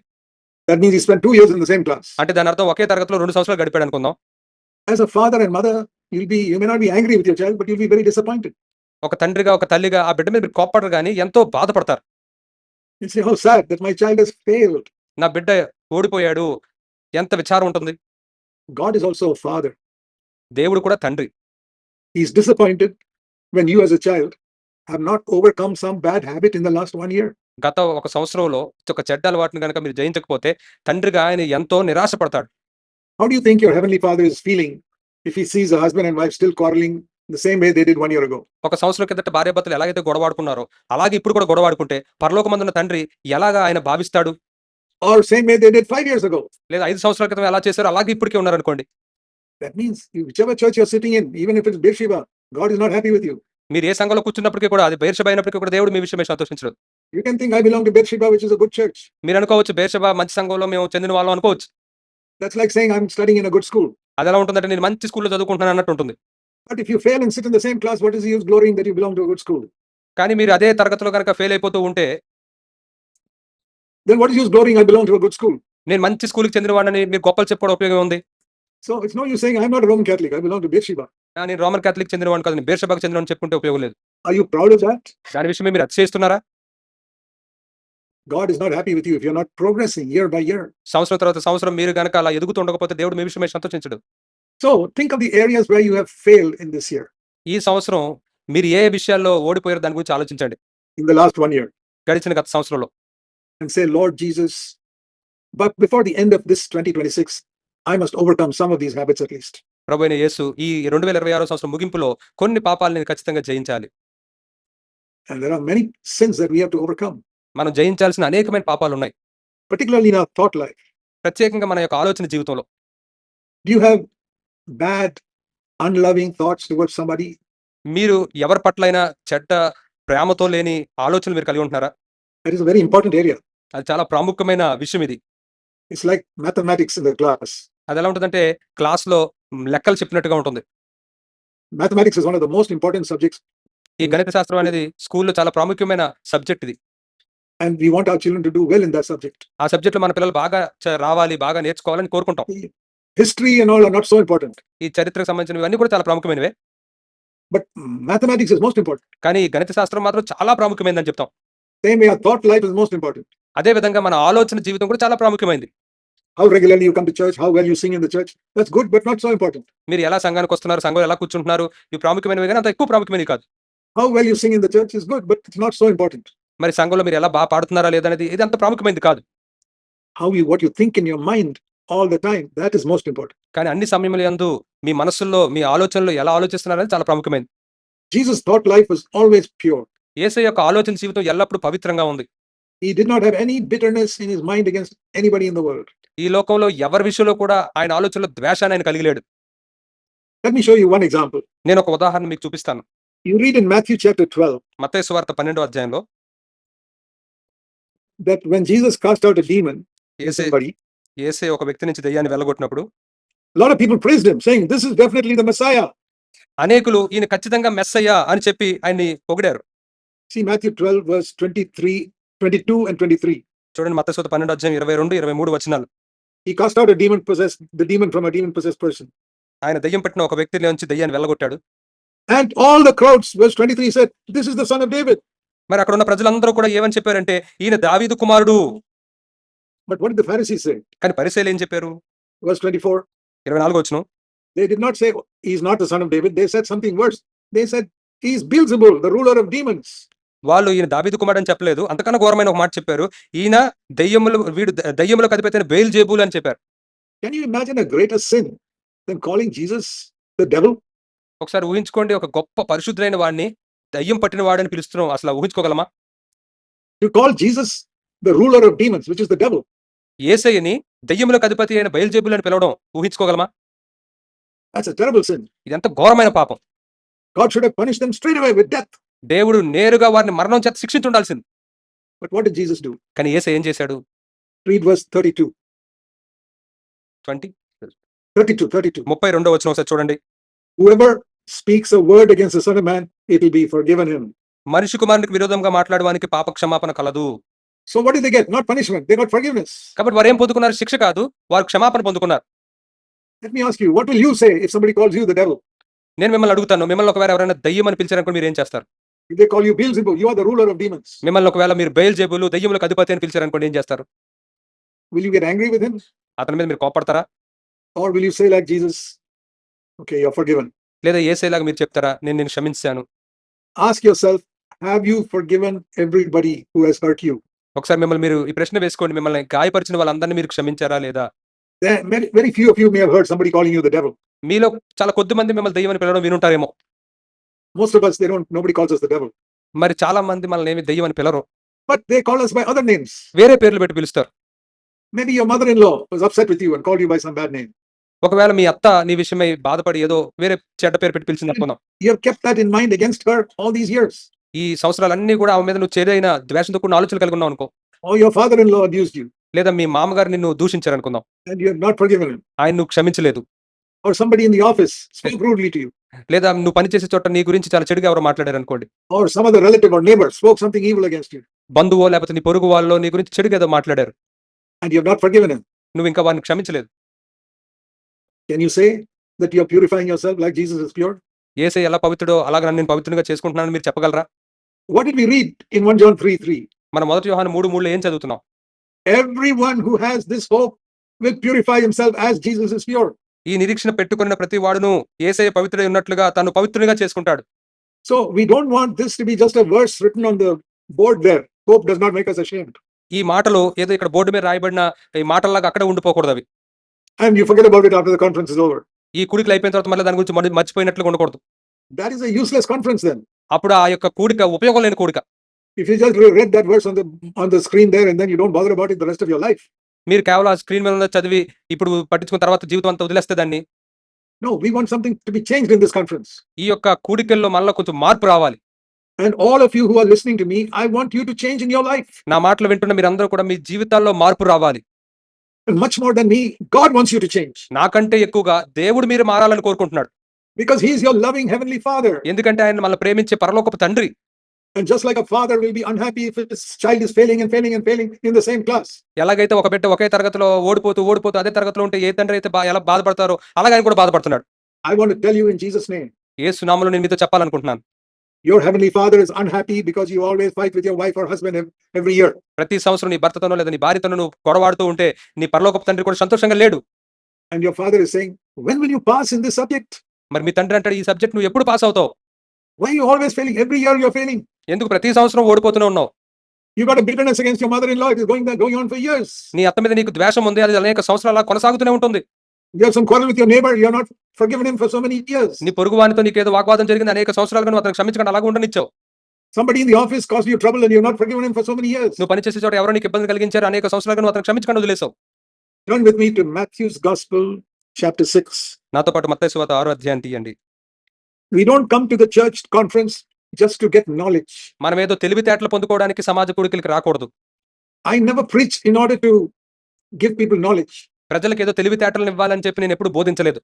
that means he spent 2 years in the same class. అంటే దాని అర్థం ఒకే తరగతిలో 2 సంవత్సరాలు గడిపాడు అనుకుందాం. As a father and mother, you may not be angry with your child, but you'll be very disappointed. ఒక తండ్రిగా ఒక తల్లిగా ఆ బిడ్డ మీద మీరు కోప్పడరు కానీ ఎంతో బాధపడతారు. You say, how sad that my child has failed. నా బిడ్డ ఓడిపోయాడు, ఎంత విచారం ఉంటుంది. God is also a father. దేవుడు కూడా తండ్రి. He is disappointed when you as a child have not overcome some bad habit in the last 1 year. గత ఒక సంవత్సరంలో ఒక చెడ్డ అలవాటుని గనక మీరు జయించకపోతే తండ్రిగా ఆయన ఎంతో నిరాశపడతాడు. How do you think your heavenly father is feeling if he sees a husband and wife still quarreling the same way they did 1 year ago? ఒక సంవత్సరం కిందట భార్యాభర్తలు ఎలాగైతే గొడవాడుకున్నారో అలాగే ఇప్పుడు కూడా గొడవాడుకుంటే పరలోకమందున్న తండ్రి ఎలాగా ఆయన భావిస్తాడు? Or same way they did 5 years ago. లేదా 5 సంవత్సరాల క్రితం ఎలా చేశారో అలాగే ఇప్పటికే ఉన్నారనుకోండి. That means whichever church you're sitting in, even if it's Beersheba, God is not happy with you. మీరు ఏ సంఘంలో కూర్చున్నప్పటికీ కూడా అది బెర్షెబా అయినప్పటికీ కూడా దేవుడు మీ విషయమై సంతోషించడు. You can think I belong to Beersheba, which is a good church. మీరు అనుకోవచ్చు బెర్షెబా మంచి సంఘంలో మేము చెందిన వాళ్ళం అనుకోవచ్చు. That's like saying I'm studying in a good school. అది ఎలా ఉంటుందంటే నేను మంచి స్కూల్లో చదువుకుంటున్నాను అన్నట్టు ఉంటుంది. But if you fail and sit in the same class, what is the use glorying that you belong to a good school? కానీ మీరు అదే తరగతిలో కనుక ఫెయిల్ అయిపోతూ ఉంటే Then what is use glorying I belong to a good school? నేను మంచి స్కూల్కి చెందిన వాడిని మీరు గొప్పలు చెప్పుకోవడం ఉపయోగం ఉంది. So it's no use saying I'm not a Roman Catholic, I belong to Beersheba. నేను రోమన్ క్యాథలిక్ చెందిన వాడిని కాదు, నేను బెర్షెబాకు చెందిన వాడిని చెప్పుకుంటే ఉపయోగం లేదు. Are you proud of that? దాని విషయమే మీరు అతిశయిస్తున్నారా? God is not happy with you if you're not progressing year by year. సంవత్సరం తర్వాత సంవత్సరం మీరు గనక అలా ఎదుగుతుండకపోతే దేవుడు మీ విషయమై సంతోషించడు. So think of the areas where you have failed in this year, ఈ సంవత్సరం మీరు ఏ విషయాల్లో ఓడిపోయారో దాని గురించి ఆలోచించండి. in the last 1 year, గడిచిన గత సంవత్సరంలో and say, Lord Jesus, but before the end of this 2026, I must overcome some of these habits at least. ప్రభువైన యేసు ఈ 2026 సంవత్సరం ముగింపులో కొన్ని పాపాలను నేను ఖచ్చితంగా జయించాలి. And there are many sins that we have to overcome, మనం జయించాల్సిన అనేకమైన పాపాలు ఉన్నాయి. particularly in our thought life. ప్రత్యేకంగా మన యొక్క ఆలోచన జీవితంలో Do you have bad, unloving thoughts towards somebody? మీరు ఎవరి పట్లైనా చెడ్డ ప్రేమతో లేని ఆలోచనలు మీరు కలిగి ఉంటున్నారా? That is a very important area. అది చాలా ప్రాముఖ్యమైన విషయం ఇది. It's like mathematics in the class. అది ఎలా ఉంటుందంటే క్లాస్‌లో లెక్కలు చెప్పినట్టుగా ఉంటుంది. Mathematics is one of the most important subjects, ఈ గణిత శాస్త్రం అనేది స్కూల్లో చాలా ప్రాముఖ్యమైన సబ్జెక్ట్ ఇది. and we want our children to do well in that subject. ఆ సబ్జెక్ట్‌లో మన పిల్లలు బాగా రావాలి, బాగా నేర్చుకోవాలని కోరుకుంటాం. History and all are not so important, ఈ చరిత్రకు సంబంధించినవి అన్నీ కూడా చాలా ప్రాముఖ్యమైనవే. but mathematics is most important. కానీ ఈ గణిత శాస్త్రం మాత్రం చాలా ప్రాముఖ్యమైనదని చెప్తాం. Same way our thought life is most important. అదే విధంగా మన ఆలోచన జీవితం కూడా చాలా ప్రాముఖ్యమైనది. How regularly you come to church, how well you sing in the church, that's good, but not so important. మీరు ఎలా సంఘానికి వస్తున్నారు, సంఘంలో ఎలా కూర్చుంటున్నారు, ఇవి ప్రాముఖ్యమైనవి కానీ అంత ఎక్కువ ప్రాముఖ్యమైనవి కాదు. How well you sing in the church is good, but it's not so important. మరి సంఘంలో మీరు ఎలా బాగా పాడుతున్నారా లేదనేది ఇది అంత ప్రాముఖ్యమైనది కాదు. What you think in your mind all the time, that is most important. కానీ అన్ని సమయముల యందు మీ మనసుల్లో మీ ఆలోచనలో ఎలా ఆలోచిస్తున్నారనేది చాలా ప్రాముఖ్యమైనది. Jesus' thought life was always pure. యేసయ్య యొక్క ఆలోచన జీవితం ఎల్లప్పుడూ పవిత్రంగా ఉంది. He did not have any bitterness in his mind against anybody in the world. ఈ లోకంలో ఎవరి విషయంలో కూడా ఆయన ఆలోచనలో ద్వేషాన్ని ఆయన కలిగి లేడు. Let me show you one example. నేను ఒక ఉదాహరణ మీకు చూపిస్తాను. You read in Matthew chapter 12 మత్తయి సువార్త 12వ అధ్యాయంలో that when Jesus cast out a demon in యేసే somebody, యేసే ఒక వ్యక్తి నుంచి దెయ్యాన్ని వెళ్ళగొట్టినప్పుడు a lot of people praised him, saying, "This is definitely the Messiah." అనేకులు ఈయన ఖచ్చితంగా మెస్సయ్యా అని చెప్పి ఆయన్ని పొగిడారు. See Matthew 12, verse 23, 22 and 23. చూడండి మత్తయి సువార్త 12 అధ్యాయం 22, 23 వచనాలు. He cast out the demon from a demon-possessed person. ఆయన దెయ్యం పట్టిన ఒక వ్యక్తిలో నుంచి దెయ్యాన్ని వెళ్ళగొట్టాడు. And all the crowds, verse 23 said, this is the son of David. మరి అక్కడ ఉన్న ప్రజలందరూ కూడా ఏమని చెప్పారంటే ఈయన దావీదు కుమారుడు. But what did the Pharisees say? కానీ పరిసయ్యులు ఏం చెప్పారు? Verse 24. 24 వచనం. They did not say he's not the son of David. They said something worse. They said he's Beelzebul, the ruler of demons. వాళ్ళు ఈయన దావీదు కుమారుడు అని చెప్పలేదు. అంతకన్నా ఘోరమైన ఒక మాట చెప్పారు. ఈయన దెయ్యములకు అధిపతి అయిన బెయల్జెబూల్ అని చెప్పారు. Can you imagine a greater sin than calling Jesus the devil? ఒకసారి ఊహించుకోండి, ఒక గొప్ప పరిశుద్ధులైన వాడిని దయ్యం పట్టిన వాడని పిలుస్తున్నాం. అసలు ఊహించుకోగలమా? To call Jesus the ruler of demons, which is the devil. యేసయ్యని దెయ్యములకు అధిపతి అయిన బెయల్జెబూల్ అని పిలవడం ఊహించుకోగలమా? That's a terrible sin. ఇదంతా ఘోరమైన పాపం. God should have punished them straight away with death. దేవుడు నేరుగా వారిని మరణం చేత శిక్షించి ఉండాల్సింది. But what did Jesus do? కానీ యేసయ్య ఏం చేశాడు? Read verse 32. 32 32. వచనం ఒకసారి చూడండి. Whoever speaks a word against the Son of Man, it will be forgiven him. మనిషి కుమారునికి విరోధంగా మాట్లాడడానికి పాప క్షమాపణ కలదు. So what did they get? Not punishment. They got forgiveness. కాబట్టి వారు ఏం పొందుకున్నారు? శిక్ష కాదు, వారు క్షమాపణ పొందుకున్నారు. Let me ask you, what will you say if somebody calls you the devil? నేను మిమ్మల్ని అడుగుతాను, మిమ్మల్ని ఒకవేళ ఎవరైనా దయ్యం అని పిలిచారనుకో మీరు ఏం చేస్తారు? If they call you Beelzebul, you are the ruler of demons. మిమ్మల్ని ఒకవేళ మీరు బెయల్జెబూలు దయ్యములకు అధిపతి అని పిలిచారనుకోండి ఏం చేస్తారు? Will you get angry with him? అతని మీద మీరు కోపడతారా? Or will you say like Jesus, okay, you're forgiven? లేదా యేసయ్యలాగా మీరు చెప్తారా, నేను నిన్ను క్షమించాను? Ask yourself, have you forgiven everybody who has hurt you? ఒకసారి మిమ్మల్ని మీరు ఈ ప్రశ్న వేసుకోండి, మిమ్మల్ని గాయపరిచిన వాళ్ళందరినీ మీరు క్షమించారా లేదా? Very, very few of you may have heard somebody calling you the devil. మీలో చాలా కొద్ది మంది మిమ్మల్ని దయ్యం అని పిలవడం వినుంటారేమో. Most of us, nobody calls us the devil. మరి చాలా మంది మనల్ని ఏమి దయ్యం అని పిలవరు, But they call us by other names. వేరే పేర్లు పెట్టి పిలుస్తారు. Maybe your mother-in-law was upset with you and called you by some bad name. ఒకవేళ మీ అత్త నీ విషయమై బాధపడి ఏదో వేరే చెడ్డ పేరు పెట్టి పిలిచింది అనుకుందాం. You have kept that in mind against her all these years. ఈ సంవత్సరాలన్నీ కూడా ఆమె మీద నువ్వు చేదైన ద్వేషంతో కూడిన ఆలోచనలు కలిగి ఉన్నావు అనుకో. Or your father-in-law abused you లేదా మీ మామగారు నిన్ను దూషించారు అనుకుందాం, and you have not forgiven him. ఆయన నువ్వు క్షమించలేదు. Or somebody in the office spoke rudely to you. లేదా నువ్వు పనిచేసే చోట నీ గురించి చాలా చెడుగా ఎవరో మాట్లాడారు అనుకోండి. Or some other relative or neighbor spoke something evil against you. బంధువో లేకపోతే నీ పొరుగు వాళ్ళో నీ గురించి చెడుగా ఏదో మాట్లాడారు, And you have not forgiven him. నువ్వు ఇంకా వారిని క్షమించలేదు. Can you say that you are purifying yourself like Jesus is pure? యేసయ్య ఎలా పవిత్రుడో అలాగే నేను పవిత్రునిగా చేసుకుంటున్నానని మీరు చెప్పగలరా? What did we read in 1 John 3:3? మన 1 యోహాను 3:3 ఏం చదువుతున్నాం? Everyone who has this hope will purify himself as Jesus is pure. ఈ నిరీక్షణ పెట్టుకున్న ప్రతి వాడును యేసయ్య పవిత్రుడై ఉన్నట్లుగా తను పవిత్రునిగా చేసుకుంటాడు. So we don't want this to be just a verse written on the board there. Hope does not make us ashamed. ఈ మాటలు ఏదో ఇక్కడ బోర్డు మీద రాయబడిన ఈ మాటల్లాగా అక్కడే ఉండిపోకూడదు అవి. And you forget about it after the conference is over. ఈ కూడికలు అయిపోయిన తర్వాత మళ్ళీ దాని గురించి మర్చిపోయినట్లుగా ఉండకూడదు. That is a useless conference then. అప్పుడు ఆ యొక్క కూడిక ఉపయోగం లేని కూడిక. If you just read that verse on the screen there and then you don't bother about it the rest of your life. మీరు కేవలం ఆ స్క్రీన్ మీద ఉన్న చదివి ఇప్పుడు పట్టించుకున్న తర్వాత జీవితం అంతా వదిలేస్తే దాన్ని. No, we want something to be changed in this conference. ఈ యొక్క కూడికల్లో మనలో కొంచెం మార్పు రావాలి. And all of you who are listening to me, I want you to change in your life. నా మాటలు వింటున్న మీరందరూ కూడా మీ జీవితాల్లో మార్పు రావాలి. And much more than me, God wants you to change. నాకంటే ఎక్కువగా దేవుడు మీరు మారాలని కోరుకుంటున్నాడు. Because he is your loving heavenly father. ఎందుకంటే ఆయన మనల్ని ప్రేమించే పరలోకపు తండ్రి. And just like a father will be unhappy if his child is failing in the same class. ఎలాగైతే ఒక బిడ్డ ఒకే తరగతిలో ఓడిపోతూ అదే తరగతిలో ఉంటే ఏ తండ్రి అయితే ఎలా బాధపడతారో అలాగే ఆయన కూడా బాధపడుతున్నాడు. I want to tell you in Jesus' name. యేసు నామములో నేను మీతో చెప్పాలనుకుంటున్నాను. Your heavenly father is unhappy because you always fight with your wife or husband every year. ప్రతి సంవత్సరం నీ భర్తతోనో లేదా నీ భార్యతోనో నువ్వు గొడవాడుతూ ఉంటే నీ పరలోకపు తండ్రి కూడా సంతోషంగా లేడు. And your father is saying, when will you pass in this subject? మరి మీ తండ్రి అంటాడు, ఈ సబ్జెక్ట్ నువ్వు ఎప్పుడు పాస్ అవుతావు? Why are you always failing? Every year you're failing. ఎందుకు ప్రతి సంవత్సరం ఓడిపోతూనే ఉన్నావు? You got a bitterness against your mother-in-law. It is going on for years. నీ అత్త మీద నీకు ద్వేషం ఉంది, అది అనేక సంవత్సరాలు కొనసాగుతూనే ఉంటుంది. You have some quarrel with your neighbor. You are not forgiven him for so many years. నీ పొరుగు వానితో నీకు ఏదో వాగ్వాదం జరిగింది, అనేక సంవత్సరాలుగా నువ్వు అతను క్షమించకుండా అలాగే ఉండనిచ్చావు. Somebody in the office caused you trouble and you have not forgiven him for so many years. నువ్వు పనిచేసే చోట ఎవరో నీకు ఇబ్బంది కలిగించారు, అనేక సంవత్సరాలుగా నువ్వు అతను క్షమించకుండా వదిలేసావు. Turn with me to Matthew's Gospel, chapter 6. నాతో పాటు మత్తయి సువార్త 6వ అధ్యాయం తీయండి. We don't come to the church conference just to get knowledge. మనం ఏదో తెలివితేటలు పొందుకోవడానికి సమాజ కూడికలకి రాకూడదు. I never preach in order to give people knowledge. ప్రజలకు ఏదో తెలివితేటలను ఇవ్వాలని చెప్పి నేను ఎప్పుడు బోధించలేదు.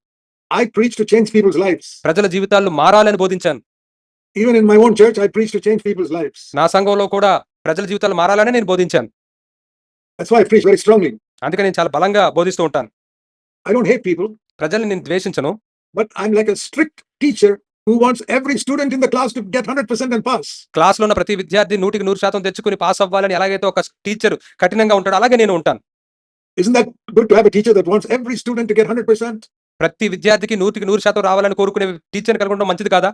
I preach to change people's lives. ప్రజల జీవితాలు మారాలని బోధించాను. Even in my own church, I preach to change people's lives. నా సంఘంలో కూడా ప్రజల జీవితాలు మారాలని నేను బోధించాను. That's why I preach very strongly. అందుకే నేను చాలా బలంగా బోధిస్తూ ఉంటాను. I don't hate people, ప్రజల్ని నేను ద్వేషించను. but I'm like a strict teacher who wants every student in the class to get 100% and pass. క్లాస్లో ఉన్న ప్రతి విద్యార్థి 100% తెచ్చుకుని పాస్ అవ్వాలని ఎలాగైతే ఒక టీచర్ కఠినంగా ఉంటాడో అలాగే నేను ఉంటాను. Isn't that good to have a teacher that wants every student to get 100%? ప్రతి విద్యార్థికి 100% రావాలని కోరుకునే టీచర్ని కనుగొనడం మంచిది కాదా?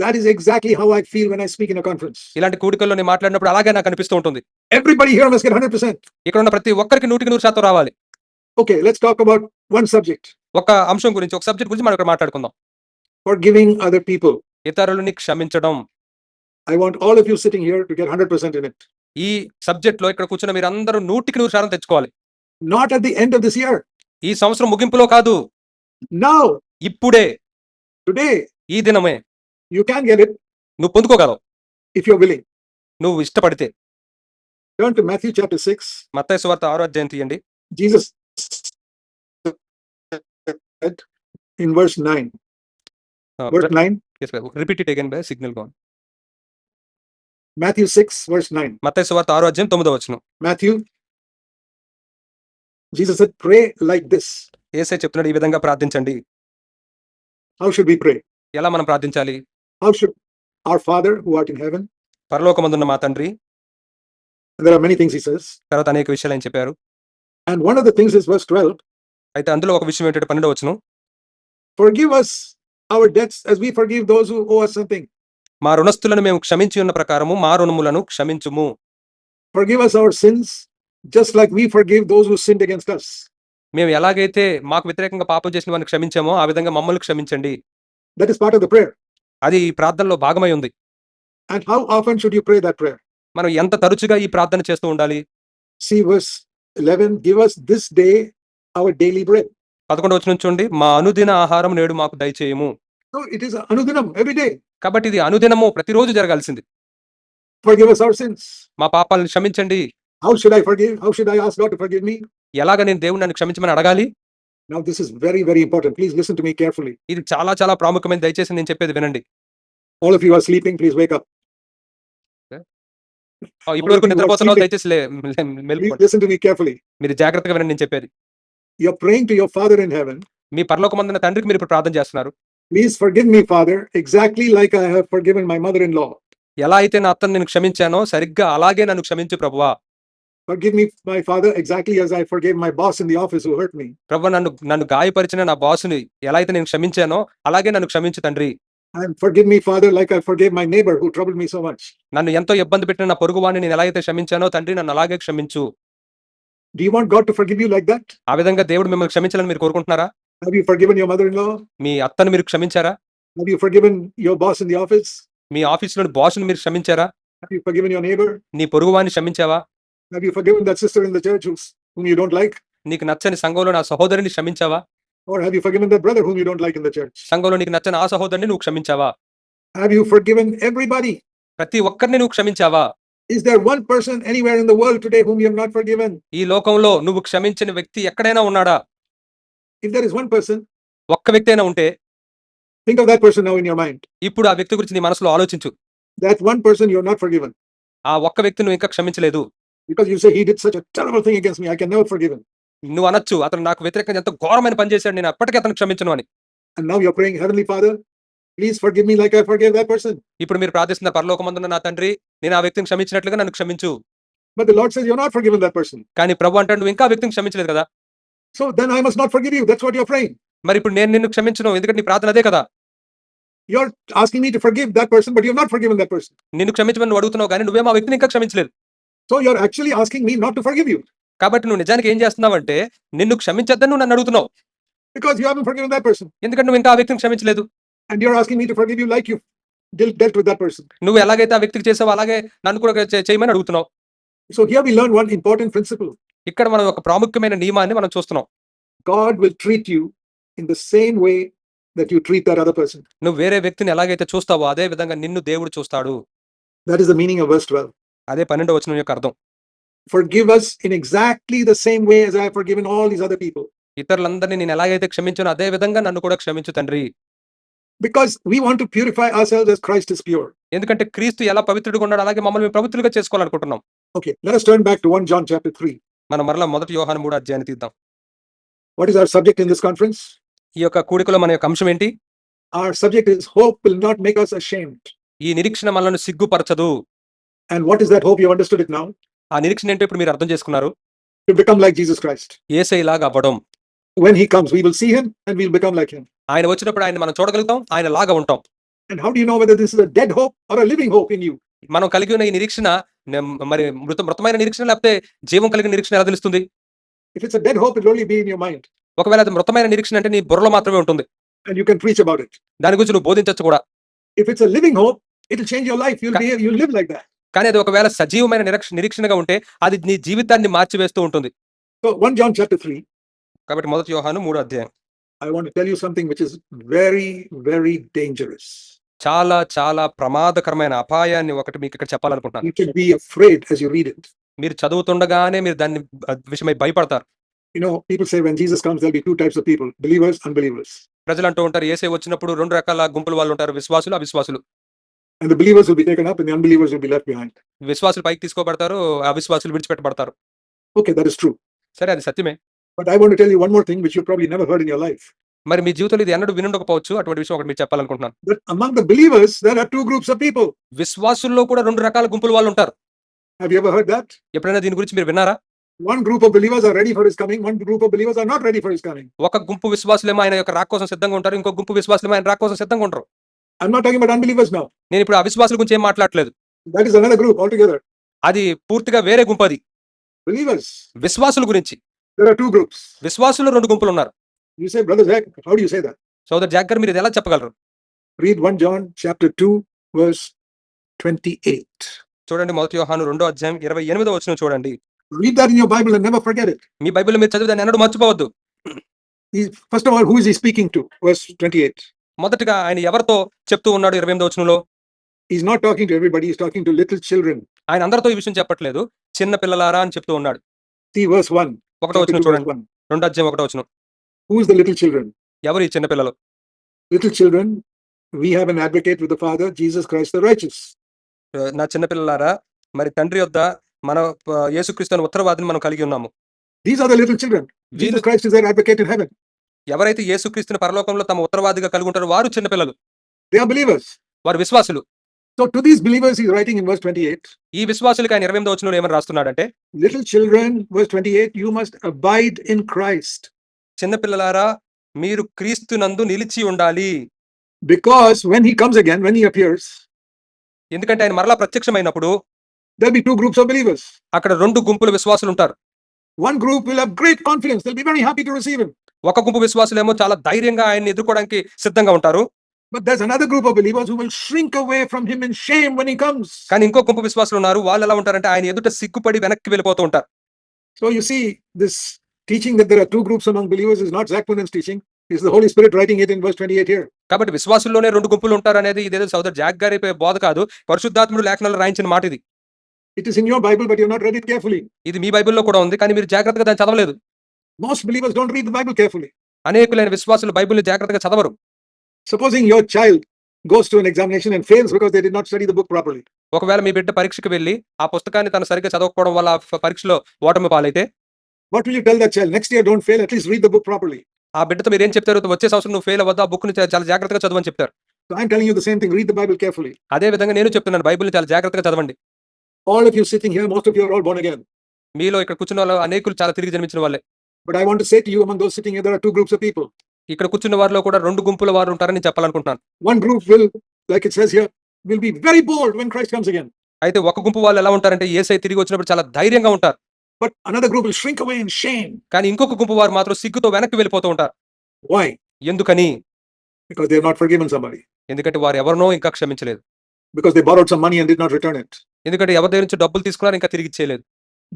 That is exactly how I feel when I speak in a conference. ఇలాంటి కూడికల్లో నేను మాట్లాడినప్పుడు అలాగే నాకు అనిపిస్తూ ఉంటుంది. Everybody here must get 100%. ఇక్కడ ఉన్న ప్రతి ఒక్కరికి 100% రావాలి. Okay, let's talk about one subject. ఒక అంశం గురించి, ఒక సబ్జెక్ట్ గురించి మనం ఇక్కడ మాట్లాడుకుందాం. Forgiving other people. ఇతరులని క్షమించడం. I want all of you sitting here to get 100% in it. ఈ సబ్జెక్ట్ లో ఇక్కడ కూర్చున్న మీరు అందరూ 100% తెచ్చుకోవాలి. Not at the end of this year. ఈ సంవత్సరం ముగింపులో కాదు, Now, ఇప్పుడే, today, ఈ దినమే you can get it నువ్వు పొందుకోగలవు if you're willing. నువ్వు ఇష్టపడితే. Turn to Matthew chapter 6. మత్తయి సువార్త 6వ అధ్యాయం తీయండి. Jesus said in verse 9. Verse 9. Repeat it again by signal gone. Matthew 6, verse 9. మత్తయి సువార్త 6వ అధ్యాయం 9వ వచనం. Matthew. Jesus said, pray like this. యేసయ్య చెప్తున్నాడు, ఈ విధంగా ప్రార్థించండి. How should we pray? ఎలా మనం ప్రార్థించాలి? How should our Father who art in heaven? పరలోకమందున్న మా తండ్రి. And there are many things he says. తర్వాత అనేక విషయాలు ఆయన చెప్పారు. And one of the things is verse 12. అయితే అందులో ఒక విషయం ఏంటంటే 12వ వచనం. Forgive us our debts as we forgive those who owe us something. మా రుణస్థులను మేము క్షమించి ఉన్న ప్రకారము మా రుణములను క్షమించుము. Forgive us our sins just like we forgive those who sinned against us. మేము ఎలాగైతే మాకు వ్యతిరేకంగా పాపం చేసిన వారిని క్షమించామో ఆ విధంగా మమ్మల్ని క్షమించండి. That is part of the prayer. అది ఈ ప్రార్థనలో భాగమై ఉంది. And how often should you pray that prayer? మనం ఎంత తరచుగా ఈ ప్రార్థన చేస్తూ ఉండాలి? See verse 11. Give us this day our daily bread. 11వ వచనం చూడండి. మా అనుదిన ఆహారం నేడు మాకు దయచేయము. So it is anudinam every day. కాబట్టి ఇది అనుదినము ప్రతిరోజు జరగాల్సింది. Forgive us our sins. మా పాపాలను క్షమించండి. How should I forgive? How should I ask God to forgive me? ఎలాగ నేను దేవుని నన్ను క్షమించమని అడగాలి? Now this is very, very important. Please listen to me carefully. ఇది చాలా చాలా ప్రాముఖ్యమైన, దయచేసి నేను చెప్పేది వినండి. All of you are sleeping, please wake up. ఇప్పటి వరకు నిద్రపోతున్న వాళ్ళు దయచేసి Please మేల్కోండి. listen to me carefully. మీరు జాగ్రత్తగా వినండి నేను చెప్పేది. You're praying to your Father in heaven. మీ పరలోకమందున్న తండ్రికి మీరు ఇప్పుడు ప్రార్థన చేస్తున్నారు. Please forgive me, Father, exactly like I have forgiven my mother-in-law. ఎలా అయితే నా అత్తను నేను క్షమించానో సరిగ్గా అలాగే నన్ను క్షమించు ప్రభువా. Forgive me, my Father, exactly as I forgave my boss in the office who hurt me. ప్రభువా, నన్ను గాయపరిచిన నా బాసుని ఎలా అయితే నేను క్షమించానో అలాగే నన్ను క్షమించు తండ్రి. And forgive me, Father, like I forgave my neighbor who troubled me so much. నన్ను ఎంతో ఇబ్బంది పెట్టిన నా పొరుగువాడిని నేను ఎలా అయితే క్షమించానో తండ్రి నన్ను అలాగే క్షమించు. Do you want God to forgive you like that? ఆ విధంగా దేవుడు మిమ్మల్ని క్షమించాలని మీరు కోరుకుంటున్నారా? Have you forgiven your mother-in-law? మీ అత్తను మీరు క్షమించారా? Have you forgiven your boss in the office? మీ ఆఫీసులోని బాసుని మీరు క్షమించారా? Have you forgiven your neighbor? నీ పొరుగువాడిని క్షమించావా? Have you forgiven that sister in the church whom you don't like? నీకు నచ్చని సంఘంలో నా సహోదరుని క్షమించావా? Or have you forgiven that brother whom you don't like in the church? సంఘంలో నీకు నచ్చని ఆ సహోదరుని నువ్వు క్షమించావా? Have you forgiven everybody? ప్రతి ఒక్కరిని నువ్వు క్షమించావా? Is there one person anywhere in the world today whom you have not forgiven? ఈ లోకంలో నువ్వు క్షమించిన వ్యక్తి ఎక్కడైనా ఉన్నాడా? If there is one person, ఒక్క వ్యక్తి అయినా ఉంటే think of that person now in your mind. ఇప్పుడు ఆ వ్యక్తి గురించి నీ మనసులో ఆలోచించు. That one person you have not forgiven. ఆ ఒక్క వ్యక్తి నువ్వు ఇంకా క్షమించలేదు. Because you say he did such a terrible thing against me, I can never forgive him. నువ్వు అనొచ్చు, అతను నాకు వ్యతిరేకంగా ఎంత ఘోరమైన పని చేశాడు, నేను అప్పటికీ అతను క్షమించను అని. And now you're praying, Heavenly Father, please forgive me like I forgave that person. ఇప్పుడు మీరు ప్రార్థిస్తున్న పరలోకమందున్న నా తండ్రి, నేను ఆ వ్యక్తిని క్షమించినట్లుగా నన్ను క్షమించు. But the Lord says you're not forgiven that person. కానీ ప్రభు అంటాడు నువ్వు ఇంకా ఆ వ్యక్తిని క్షమించలేదు కదా. So then I must not forgive you. That's what you're praying. మరి ఇప్పుడు నేను నిన్ను క్షమించను, ఎందుకంటే నీ ప్రార్థన అదే కదా. You're asking me to forgive that person, but you've not forgiven that person. నిన్ను క్షమించమని నువ్వు అడుగుతున్నావు కానీ నువ్వేమో ఆ వ్యక్తిని ఇంకా క్షమించలేదు. So you're actually asking me not to forgive you. కాబట్టి నువ్వు నిజానికి ఏం చేస్తున్నావంటే నిన్ను క్షమించొద్దని నువ్వు నన్ను అడుగుతున్నావు. Because you haven't forgiven that person. ఎందుకంటే నువ్వు ఇంకా ఆ వ్యక్తిని క్షమించలేదు. And you're asking me to forgive you like you dealt with that person. నువ్వు ఎలాగైతే ఆ వ్యక్తికి చేసావో అలాగే నన్ను కూడా చేయమని అడుగుతున్నావు. So here we learn one important principle. ఇక్కడ మనం ఒక ప్రాముఖ్యమైన నియమాన్ని మనం చూస్తున్నాం. God will treat you in the same way that you treat that other person. నువ్వు వేరే వ్యక్తిని ఎలాగైతే చూస్తావో అదే విధంగా నిన్ను దేవుడు చూస్తాడు. That is the meaning of verse 12. అదే 12వ వచనం యొక్క అర్థం. Forgive us in exactly the same way as I have forgiven all these other people. ఇతరులందరినీ నేను ఎలాగైతే క్షమించానో అదే విధంగా నన్ను కూడా క్షమించు తండ్రి. Because we want to purify ourselves as Christ is pure. ఎందుకంటే క్రీస్తు ఎలా పవిత్రుడిగా ఉన్నాడో అలాగే మమ్మల్ని మేము పవిత్రులుగా చేసుకోవాలనుకుంటున్నాం. Okay, let us turn back to 1 John chapter 3. మనం మరలా 1 యోహాను 3 అధ్యాయాన్ని తీద్దాం. What is our subject in this conference? ఈ యొక్క కూడికలో మన యొక్క అంశం ఏంటి? Our subject is hope will not make us ashamed. ఈ నిరీక్షణ మనల్ని సిగ్గుపరచదు. And what is that hope? You understood it now? ఆ నిరీక్షణ ఏంటో ఇప్పుడు మీరు అర్థం చేసుకున్నారు. To become like Jesus Christ. యేసయ్యలాగా అవ్వడం. When he comes, we will see him and we'll become like him. ఆయన వచ్చినప్పుడు ఆయన మనం చూడగలుగుతాం, ఆయన లాగా ఉంటాం. And how do you know whether this is a dead hope or a living hope in you? మనం కలిగి ఉన్న ఈ నిరీక్షణ మరి మృతమైన నిరీక్షణ లేకపోతే జీవం కలిగిన నిరీక్షణ ఎలా తెలుస్తుంది? If it's a dead hope, it will only be in your mind. ఒకవేళ అది మృతమైన నిరీక్షణ అంటే నీ బుర్రలో మాత్రమే ఉంటుంది. And you can preach about it. దాని గురించి నువ్వు బోధించొచ్చు కూడా. If it's a living hope, it will change your life. You'll live like that. కానీ అది ఒకవేళ సజీవమైన నిరీక్షణగా ఉంటే అది నీ జీవితాన్ని మార్చివేస్తూ ఉంటుంది. So 1 John chapter 3. కాబట్టి 1 యోహాను 3 అధ్యాయం. I want to tell you something which is very, very dangerous. చాలా చాలా ప్రమాదకరమైన అపాయాన్ని ఒకటి మీకు ఇక్కడ చెప్పాలనుకుంటున్నాను. You can be afraid as you read it. మీరు చదువుతుండగానే మీరు దాన్ని విషయమై భయపడతారు. You know, people say when Jesus comes, there'll be two types of people, believers, unbelievers. ప్రజలు అంటూ ఉంటారు యేసయ్య వచ్చినప్పుడు 2 రకాల గుంపుల వాళ్ళు ఉంటారు, విశ్వాసులు, అవిశ్వాసులు. And the believers will be taken up and the unbelievers will be left behind. విశ్వాసులు పైకి తీసుకోబడతారు, అవిశ్వాసులు విడిచిపెట్టబడతారు. Okay, that is true. సరే, అది సత్యమే. But I want to tell you one more thing which you probably never heard in your life. మరి మీ జీవితంలో ఇది ఎన్నడూ వినుండకపోవచ్చు. అటువంటి విషయం ఒకటి మీకు చెప్పాలనుకుంటున్నాను. That among the believers, there are two groups of people. విశ్వాసుల్లో కూడా 2 రకాల గుంపుల వాళ్ళు ఉంటారు. Have you ever heard that? ఎప్పుడైనా దీని గురించి మీరు విన్నారా? One group of believers are ready for his coming. One group of believers are not ready for his coming. ఒక గుంపు విశ్వాసులేమో ఆయన యొక్క రాక కోసం సిద్ధంగా ఉంటారు, ఇంకో గుంపు విశ్వాసులేమో ఆయన రాక కోసం సిద్ధంగా ఉంటారు. I'm not talking about unbelievers now. నేను ఇప్పుడు అవిశ్వాసుల గురించి ఏం మాట్లాడట్లేదు. That is another group altogether. అది పూర్తిగా వేరే గుంపు. అది Believers. విశ్వాసుల గురించి. There are two groups. విశ్వాసుల్లో 2 గుంపులు ఉన్నారు. You say, Brother Zach, how do you say that? సోదర్ జాక్ గారు మీరు ఇది ఎలా చెప్పగలరు? Read 1 John chapter 2 verse 28. చూడండి 1 యోహాను 2వ అధ్యాయం 28వ వచనం చూడండి. Read that in your Bible and never forget it. మీ బైబిల్లో మీరు చదివి దాన్ని ఎన్నడూ మర్చిపోవద్దు. First of all, who is he speaking to? Verse 28. మొదటగా ఆయన ఎవరితో చెప్తూ ఉన్నాడు 28వ వచనంలో? He's not talking to everybody, he's talking to little children. ఆయన అందరితో ఈ విషయం చెప్పట్లేదు, చిన్న పిల్లలారా అని చెప్తూ ఉన్నాడు. See verse 1. 1వ వచనం చూడండి. 2వ అధ్యాయం 1వ వచనం. Who is the little children? ఎవరు ఈ చిన్న పిల్లలు? Little children, we have an advocate with the Father, Jesus Christ the righteous. నా చిన్న పిల్లలారా, మరి తండ్రి యొద్ద మన యేసుక్రీస్తు అనే ఉత్తరవాదిని మనం కలిగి ఉన్నాము. These are the little children. Jesus Christ is their advocate in heaven. ఎవరైతే యేసుక్రీస్తుని పరలోకంలో తమ ఉత్తరవాదిగా కలిగి ఉంటారో వారు చిన్న పిల్లలు. They are believers. వారు విశ్వాసులు. So to these believers he's writing in verse 28. ఈ విశ్వాసులకు ఆయన 28వ వచనంలో ఏమని రాస్తున్నాడంటే, Little children, verse 28, you must abide in Christ. చిన్న పిల్లలారా, మీరు క్రీస్తునందు నిలిచి ఉండాలి. Because when he comes again, when he appears, ఎందుకంటే ఆయన మరలా ప్రత్యక్షమైనప్పుడు there'll be two groups of believers. అక్కడ 2 గుంపుల విశ్వాసులు ఉంటారు. One group will have great confidence. They'll be very happy to receive him. ఒక గుంపు విశ్వాసులేమో చాలా ధైర్యంగా ఆయన్ని ఎదుర్కోవడానికి సిద్ధంగా ఉంటారు. But there's another group of believers who will shrink away from him in shame when he comes. కానీ ఇంకో గుంపు విశ్వాసులు ఉన్నారు. వాళ్ళు ఎలా ఉంటారంటే ఆయన ఎదుట సిగ్గుపడి వెనక్కి వెళ్ళిపోతూ ఉంటారు. So you see, this teaching that there are two groups among believers is not Zach Punen's teaching. It's the Holy Spirit writing it in verse 28 here. కాబట్టి విశ్వాసుల్లోనే 2 గుంపులు ఉంటారు అనేది ఇదేదో సోదర్ జాక్ గారి బోధ కాదు, పరిశుద్ధాత్ముడు లేఖనాల్లో రాయించిన మాట ఇది. It is in your Bible, but you've not read it carefully. ఇది మీ బైబిల్లో కూడా ఉంది, కానీ మీరు జాగ్రత్తగా దాన్ని చదవలేదు. Most believers don't read the Bible carefully. అనేకులైన విశ్వాసులు బైబిల్ని జాగ్రత్తగా చదవరు. Supposing your child goes to an examination and fails because they did not study the book properly. ఒకవేళ మీ బిడ్డ పరీక్షకు వెళ్ళి ఆ పుస్తకాన్ని తను సరిగ్గా చదవకపోవడం వల్ల పరీక్షలో ఓటమి పాలైతే, What will you tell that child? Next year don't fail, at least read the book properly. ఆ బిడ్డతో మీరు ఏం చెప్తారు? వచ్చే సంవత్సరం నువ్వు ఫెయిల్ అవ్వద్దు, ఆ బుక్ ని చాలా జాగ్రత్తగా చదవని చెప్తారు. So I'm telling you the same thing, read the Bible carefully. అదే విధంగా నేను చెప్తున్నాను, బైబిల్ని చాలా జాగ్రత్తగా చదవండి. All of you sitting here, most of you are all born again. మీలో ఇక్కడ కూర్చున్న వాళ్ళు అనేకులు చాలా తిరిగి జన్మించిన వాళ్ళే. But I want to say to you, among those sitting here, there are two groups of people. ఇక్కడ కూర్చున్న వారిలో కూడా 2 గుంపుల వారు ఉంటారని చెప్పాలనుకుంటున్నాను. One group will, like it says here, will be very bold when Christ comes again. అయితే ఒక గుంపు వాళ్ళు ఎలా ఉంటారంటే యేసయ్య తిరిగి వచ్చినప్పుడు చాలా ధైర్యంగా ఉంటారు. But another group will shrink away in shame. కానీ ఇంకొక గుంపు వారు మాత్రం సిగ్గుతో వెనక్కి వెళ్ళిపోతూ ఉంటారు. Why? ఎందుకని? Because they have not forgiven somebody. ఎందుకంటే వారు ఎవరినో ఇంకా క్షమించలేదు. Because they borrowed some money and did not return it. ఎందుకంటే ఎవరి దగ్గర నుంచి డబ్బులు తీసుకున్నారు ఇంకా తిరిగి ఇచ్చేయలేదు.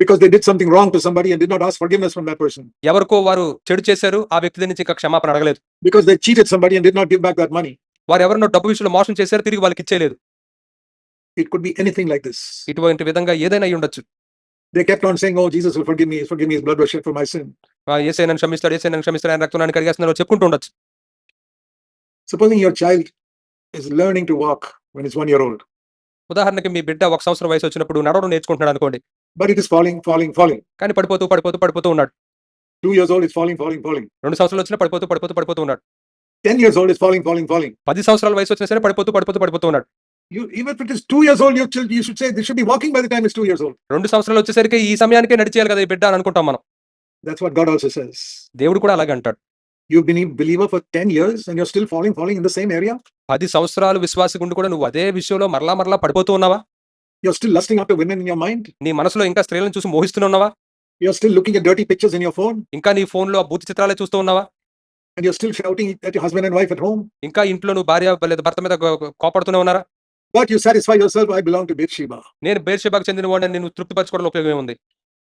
Because they did something wrong to somebody and did not ask forgiveness from that person. ఎవరికో వారు చెడు చేశారు, ఆ వ్యక్తి దగ్గర నుంచి ఇంకా క్షమాపణ అడగలేదు. Because they cheated somebody and did not give back that money. వారు ఎవరినో డబ్బు విషయంలో మోసం చేశారు, తిరిగి వాళ్ళకి ఇచ్చేయలేదు. It could be anything like this. ఇటువంటి విధంగా ఏదైనా అయి ఉండొచ్చు. They kept on saying, oh, Jesus will forgive me, his blood was shed for my sin. యేసయ్య నన్ను క్షమిస్తాడు, యేసయ్య నన్ను క్షమిస్తాడు, ఆయన రక్తం నన్ను కడిగేస్తున్నాడు చెప్పుకుంటూ ఉండొచ్చు. Supposing your child is learning to walk when it's 1 year old, ఉదాహరణకి మీ బిడ్డ 1 సంవత్సరం వయసు వచ్చినప్పుడు నడవడం నేర్చుకుంటున్నాడు అనుకోండి. but it is falling. కానీ పడిపోతూ ఉన్నాడు. 2 years old is falling. 2 సంవత్సరాలు వచ్చినా పడిపోతూ ఉన్నాడు. 10 years old is falling. 10 సంవత్సరాల వయసు వచ్చినా సరే పడిపోతూ ఉన్నాడు. Even if it is 2 years old, you should say they should be walking by the time it's 2 years old. 2 సంవత్సరాలు వచ్చేసరికి ఈ సమయానికే నడిచేయాలి కదా ఈ బిడ్డ అని అనుకుంటాం మనం. That's what God also says. దేవుడు కూడా అలాగే అంటాడు. You've been a believer for 10 years and you're still falling in the same area. 10 సంవత్సరాలు విశ్వాసగుండి కూడా నువ్వు అదే విషయంలో మరలా పడిపోతూ ఉన్నావా? You're still lusting after women in your mind. నీ మనసులో ఇంకా స్త్రీలను చూసి మోహిస్తున్నావా? You're still looking at dirty pictures in your phone. ఇంకా నీ ఫోన్‌లో ఆ బూతు చిత్రాలే చూస్తూ ఉన్నావా? And you're still shouting at your husband and wife at home. ఇంకా ఇంట్లో నువ్వు భార్య లేదా భర్త మీద కోపడుతూనే ఉన్నారా? But you satisfy yourself, I belong to Beersheba. నేను బెర్షెబాకు చెందినవాడిని నేను తృప్తిపరచుకోవడంలో ఉపయోగం ఏముంది?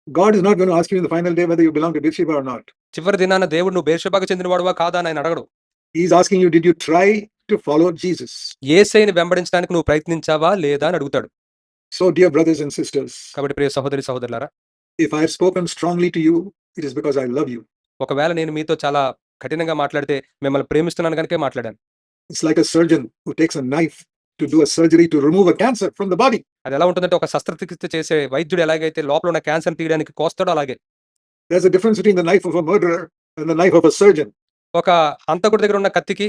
God is not going to ask you in the final day whether you belong to Beersheba or not. చివరి దినాన దేవుడు నువ్వు బెర్షెబాకు చెందినవాడువా కాదా అని ఆయన అడగడు. He's asking you, did you try to follow Jesus? యేసయ్యని వెంబడించడానికి నువ్వు ప్రయత్నించావా లేదా అని అడుగుతాడు. So dear brothers and sisters, కాబట్టి ప్రియ సహోదరి సహోదరులారా, if I have spoken strongly to you, it is because I love you. ఒకవేళ నేను మీతో చాలా కఠినంగా మాట్లాడితే మిమ్మల్ని ప్రేమిస్తున్నాను కనుకే మాట్లాడాను. It's like a surgeon who takes a knife to do a surgery to remove a cancer from the body. అది ఎలా ఉంటుందంటే ఒక శస్త్రచికిత్స చేసే వైద్యుడు ఎలాగైతే లోపల ఉన్న క్యాన్సర్ తీయడానికి కోస్తాడో అలాగే. There's a difference between the knife of a murderer and the knife of a surgeon. ఒక హంతకుడి దగ్గర ఉన్న కత్తికి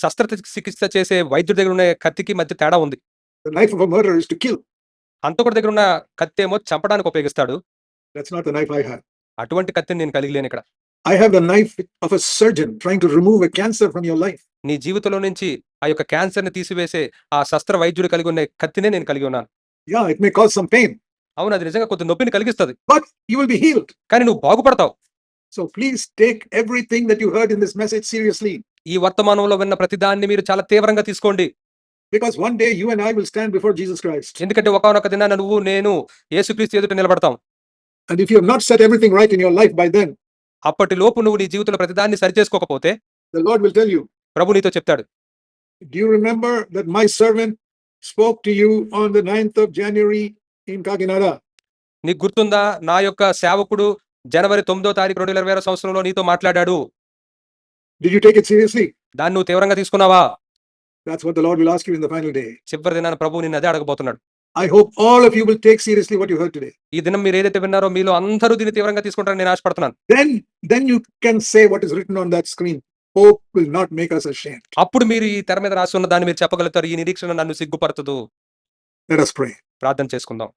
శస్త్రచికిత్స చేసే వైద్యుడి దగ్గర ఉన్న కత్తికి మధ్య తేడా ఉంది. The knife of a murderer is to kill. హంతకుడి దగ్గర ఉన్న కత్తి ఏమో చంపడానికి ఉపయోగిస్తాడు. That's not the knife I have. అటువంటి కత్తిని నేను కలిగి లేను ఇక్కడ. I have the knife of a surgeon trying to remove a cancer from your life. నీ జీవితంలో నుంచి ఆ యొక్క క్యాన్సర్ ని తీసివేసే ఆ శస్త్ర వైద్యుడు కలిగి ఉన్న కత్తినే నేను కలిగి ఉన్నాను. Yeah, it may cause some pain, అవును, అది నిజంగా కొంత నొప్పిని కలిగిస్తుంది. but you will be healed. కానీ నువ్వు బాగుపడతావు. So please take everything that you heard in this message seriously. ఈ వర్తమానంలో విన్న ప్రతిదాన్ని మీరు చాలా తీవ్రంగా తీసుకోండి. Because one day you and I will stand before Jesus Christ. ఎందుకంటే ఒకానొక దినాన నువ్వు నేను యేసుక్రీస్తు ఎదుట నిలబడతాం. And if you have not set everything right in your life by then, అప్పటి లోపు నువ్వు నీ జీవితంలో ప్రతిదాన్ని సరిచేసుకోకపోతే the Lord will tell you, ప్రభు నీతో చెప్తాడు. do you remember that my servant spoke to you on the 9th of January in Kakinada? నీకు గుర్తుందా నా యొక్క సేవకుడు జనవరి 9వ తారీఖు 2026 సంవత్సరంలో నీతో మాట్లాడాడు. Did you take it seriously? దాన్ని నువ్వు తీవ్రంగా తీసుకున్నావా? That's what the Lord will ask you in the final day. చివరి దినాన ప్రభు నిన్ను అదే అడగబోతున్నాడు. I hope all of you will take seriously what you heard today. ఈ దినం మీరు ఏదైతే విన్నారో మీలో అందరూ దీన్ని తీవ్రంగా తీసుకుంటారని నేను ఆశపడుతున్నాను. Then you can say what is written on that screen. Hope will not make us ashamed. అప్పుడు మీరు ఈ తెర మీద రాసి ఉన్న దాన్ని మీరు చెప్పగలుగుతారు. ఈ నిరీక్షణ నన్ను సిగ్గుపరచదు. Let us pray. ప్రార్థన చేసుకుందాం.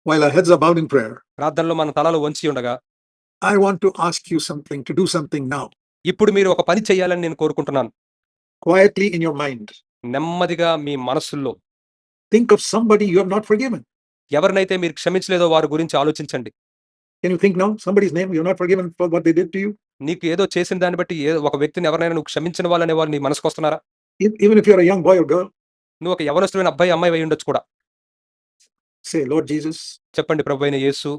While our heads are bowed in prayer, ప్రార్థనలో మన తలలు వంచి ఉండగా I want to ask you something, to do something now. ఇప్పుడు మీరు ఒక పని చేయాలని నేను కోరుకుంటున్నాను. Quietly in your mind, నెమ్మదిగా మీ మనస్సుల్లో think of somebody you have not forgiven. ఎవరినైతే మీరు క్షమించలేదో వారి గురించి ఆలోచించండి. Can you think now? Somebody's name you have not forgiven for what they did to you? నీకు ఏదో చేసిన దాన్ని బట్టి ఒక వ్యక్తిని ఎవరైనా నువ్వు క్షమించిన వాళ్ళనే వాళ్ళు నీ మనసుకు వస్తున్నారా? Even if you're a young boy or girl, నువ్వు ఒక యవనస్తుడైన అబ్బాయి అమ్మాయి అయి ఉండొచ్చు కూడా. say, Lord Jesus, చెప్పండి, ప్రభువైన యేసు,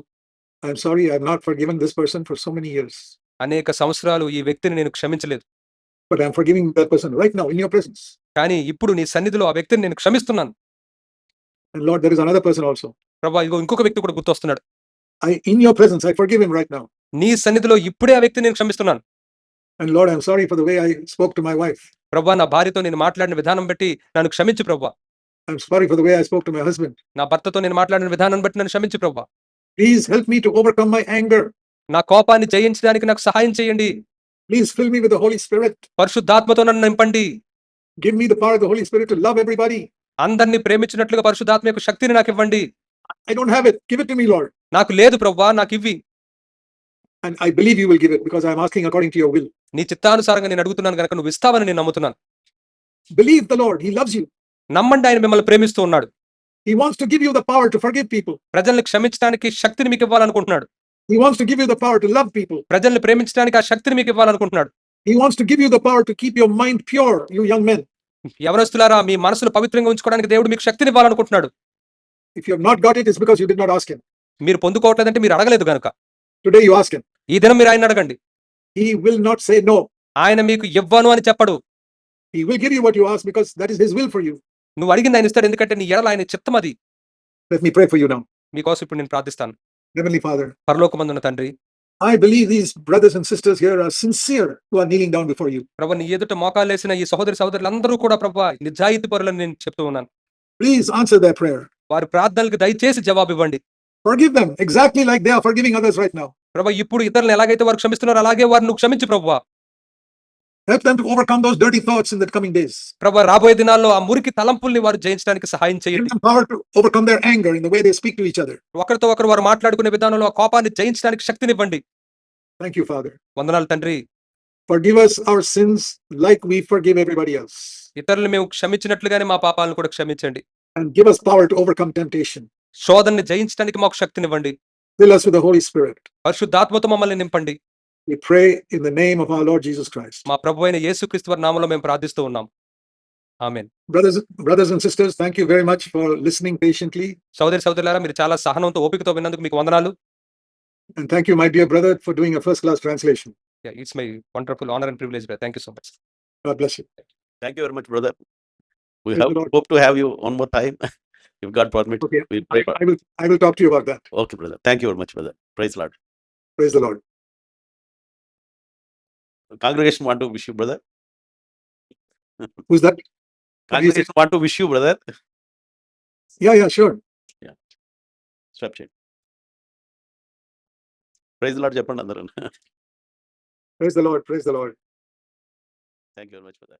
I'm sorry I have not forgiven this person for so many years. అనేక సంవత్సరాలు ఈ వ్యక్తిని నేను క్షమించలేదు. But I'm forgiving that person right now in your presence. కానీ ఇప్పుడు నీ సన్నిధిలో ఆ వ్యక్తిని నేను క్షమిస్తున్నాను. And Lord, there is another person also. ప్రభువా, ఇదిగో ఇంకొక వ్యక్తి కూడా గుర్తొస్తున్నాడు. In your presence, I forgive him right now. నీ సన్నిధిలో ఇప్పుడే ఆ వ్యక్తిని నేను క్షమిస్తున్నాను. And Lord, I'm sorry for the way I spoke to my wife. ప్రభువా, నా భార్యతో నేను మాట్లాడిన విధానం బట్టి నన్ను క్షమించు ప్రభువా. I'm sorry for the way I spoke to my husband. నా భర్తతో నేను మాట్లాడిన విధానం బట్టి నన్ను క్షమించు ప్రభువా. Please help me to overcome my anger. నా కోపాన్ని జయించడానికి నాకు సహాయం చేయండి. Please fill me with the Holy Spirit. పరిశుద్ధాత్మతో నన్ను నింపండి. Give me the power of the Holy Spirit to love everybody. అందరినీ ప్రేమించినట్లుగా పరిశుద్ధాత్మ యొక్క శక్తిని నాకు ఇవ్వండి. I don't have it. Give it to me, Lord. నాకు లేదు ప్రభువా, నాకు ఇవ్వి. And I believe you will give it because I'm asking according to your will. నీ చిత్తానుసారంగా నేను అడుగుతున్నాను కనుక నువ్వు ఇస్తావని నేను నమ్ముతున్నాను. Believe the Lord. He loves you. నమ్మండి, ఆయన మిమ్మల్ని ప్రేమిస్తూ ఉన్నాడు. He wants to give you the power to forgive people. ప్రజల్ని క్షమించడానికి శక్తిని మీకు ఇవ్వాలనుకుంటున్నాడు. He wants to give you the power to love people. ప్రజల్ని ప్రేమించడానికి ఆ శక్తిని మీకు ఇవ్వాలనుకుంటున్నాడు. He wants to give you the power to keep your mind pure, you young men. యవనస్తులారా, మీ మనసును పవిత్రంగా ఉంచుకోవడానికి దేవుడు మీకు శక్తిని ఇవ్వాలనుకుంటున్నాడు. If you have not got it, it's because you did not ask him. మీరు పొందుకోవట్లేదంటే మీరు అడగలేదు కనుక. Today you ask him. ఈ దినం మీరు ఆయన అడగండి. He will not say no. ఆయన మీకు ఇవ్వను అని చెప్పడు. He will give you what you ask because that is his will for you. నువ్వు అడిగింది ఆయన ఇస్తాడు, ఎందుకంటే నీ ఎడల ఆయన చిత్తం అది. Let me pray for you now. మీకోసం ఇప్పుడు నేను ప్రార్థిస్తాను. Heavenly Father, పరలోకమందున్న తండ్రి, I believe these brothers and sisters here are sincere who are kneeling down before you. ప్రభు నీ ఎదుట మోకాలేసిన ఈ సహోదరి సహోదరులందరూ కూడా ప్రభు నిజాయితీ పరులని నేను చెప్తూ ఉన్నాను. Please answer their prayer. వారి ప్రార్థనలకు దయచేసి జవాబు ఇవ్వండి. Forgive them exactly like they are forgiving others right now. ప్రభు ఇప్పుడు ఇతరులను ఎలాగైతే వారు క్షమిస్తున్నారో అలాగే వారిని నువ్వు క్షమించు ప్రభువా. Help them to overcome those dirty thoughts in the coming days. ప్రభు రాబోయే దినాల్లో ఆ మురికి తలంపుల్ని వారు జయించడానికి సహాయం Give చేయండి. them power to overcome their anger in the way they speak to each other. ఒకరితో ఒకరు వారు మాట్లాడుకునే విధానంలో ఆ కోపాన్ని జయించడానికి శక్తినివ్వండి. Thank you, Father. వందనాలు తండ్రి. Forgive us our sins like we forgive everybody else. ఇతరులను మేము క్షమించినట్లుగానే మా పాపాలను కూడా క్షమించండి. And give us power to overcome temptation. శోధనని జయించడానికి మాకు శక్తినివ్వండి. Fill us with the Holy Spirit. పరిశుద్ధాత్మతో మమ్మల్ని నింపండి. We pray in the name of our Lord Jesus Christ. మా ప్రభువైన యేసుక్రీస్తు వారి నామములో మేము ప్రార్థిస్తూ ఉన్నాం. ఆమేన్. Brothers and sisters, thank you very much for listening patiently. సోదరి సోదరులారా మీరు చాలా సహనంతో ఓపికతో విన్నందుకు మీకు వందనాలు. And thank you, my dear brother, for doing a first class translation. Yeah, it's my wonderful honor and privilege, brother. Thank you so much. God bless you. Thank you very much, brother. We Praise the Lord. hope to have you one more time. If God permit, Okay. we'll pray for. I will talk to you about that. Okay, brother. Thank you very much, brother. Praise the Lord. Praise the Lord. Congregation want to wish you, brother. Who's that? Congregation want to wish you, brother. Yeah, sure. Swap change. Praise the Lord, చెప్పండి అందరూ. Praise the Lord. Praise the Lord. Thank you very much, brother.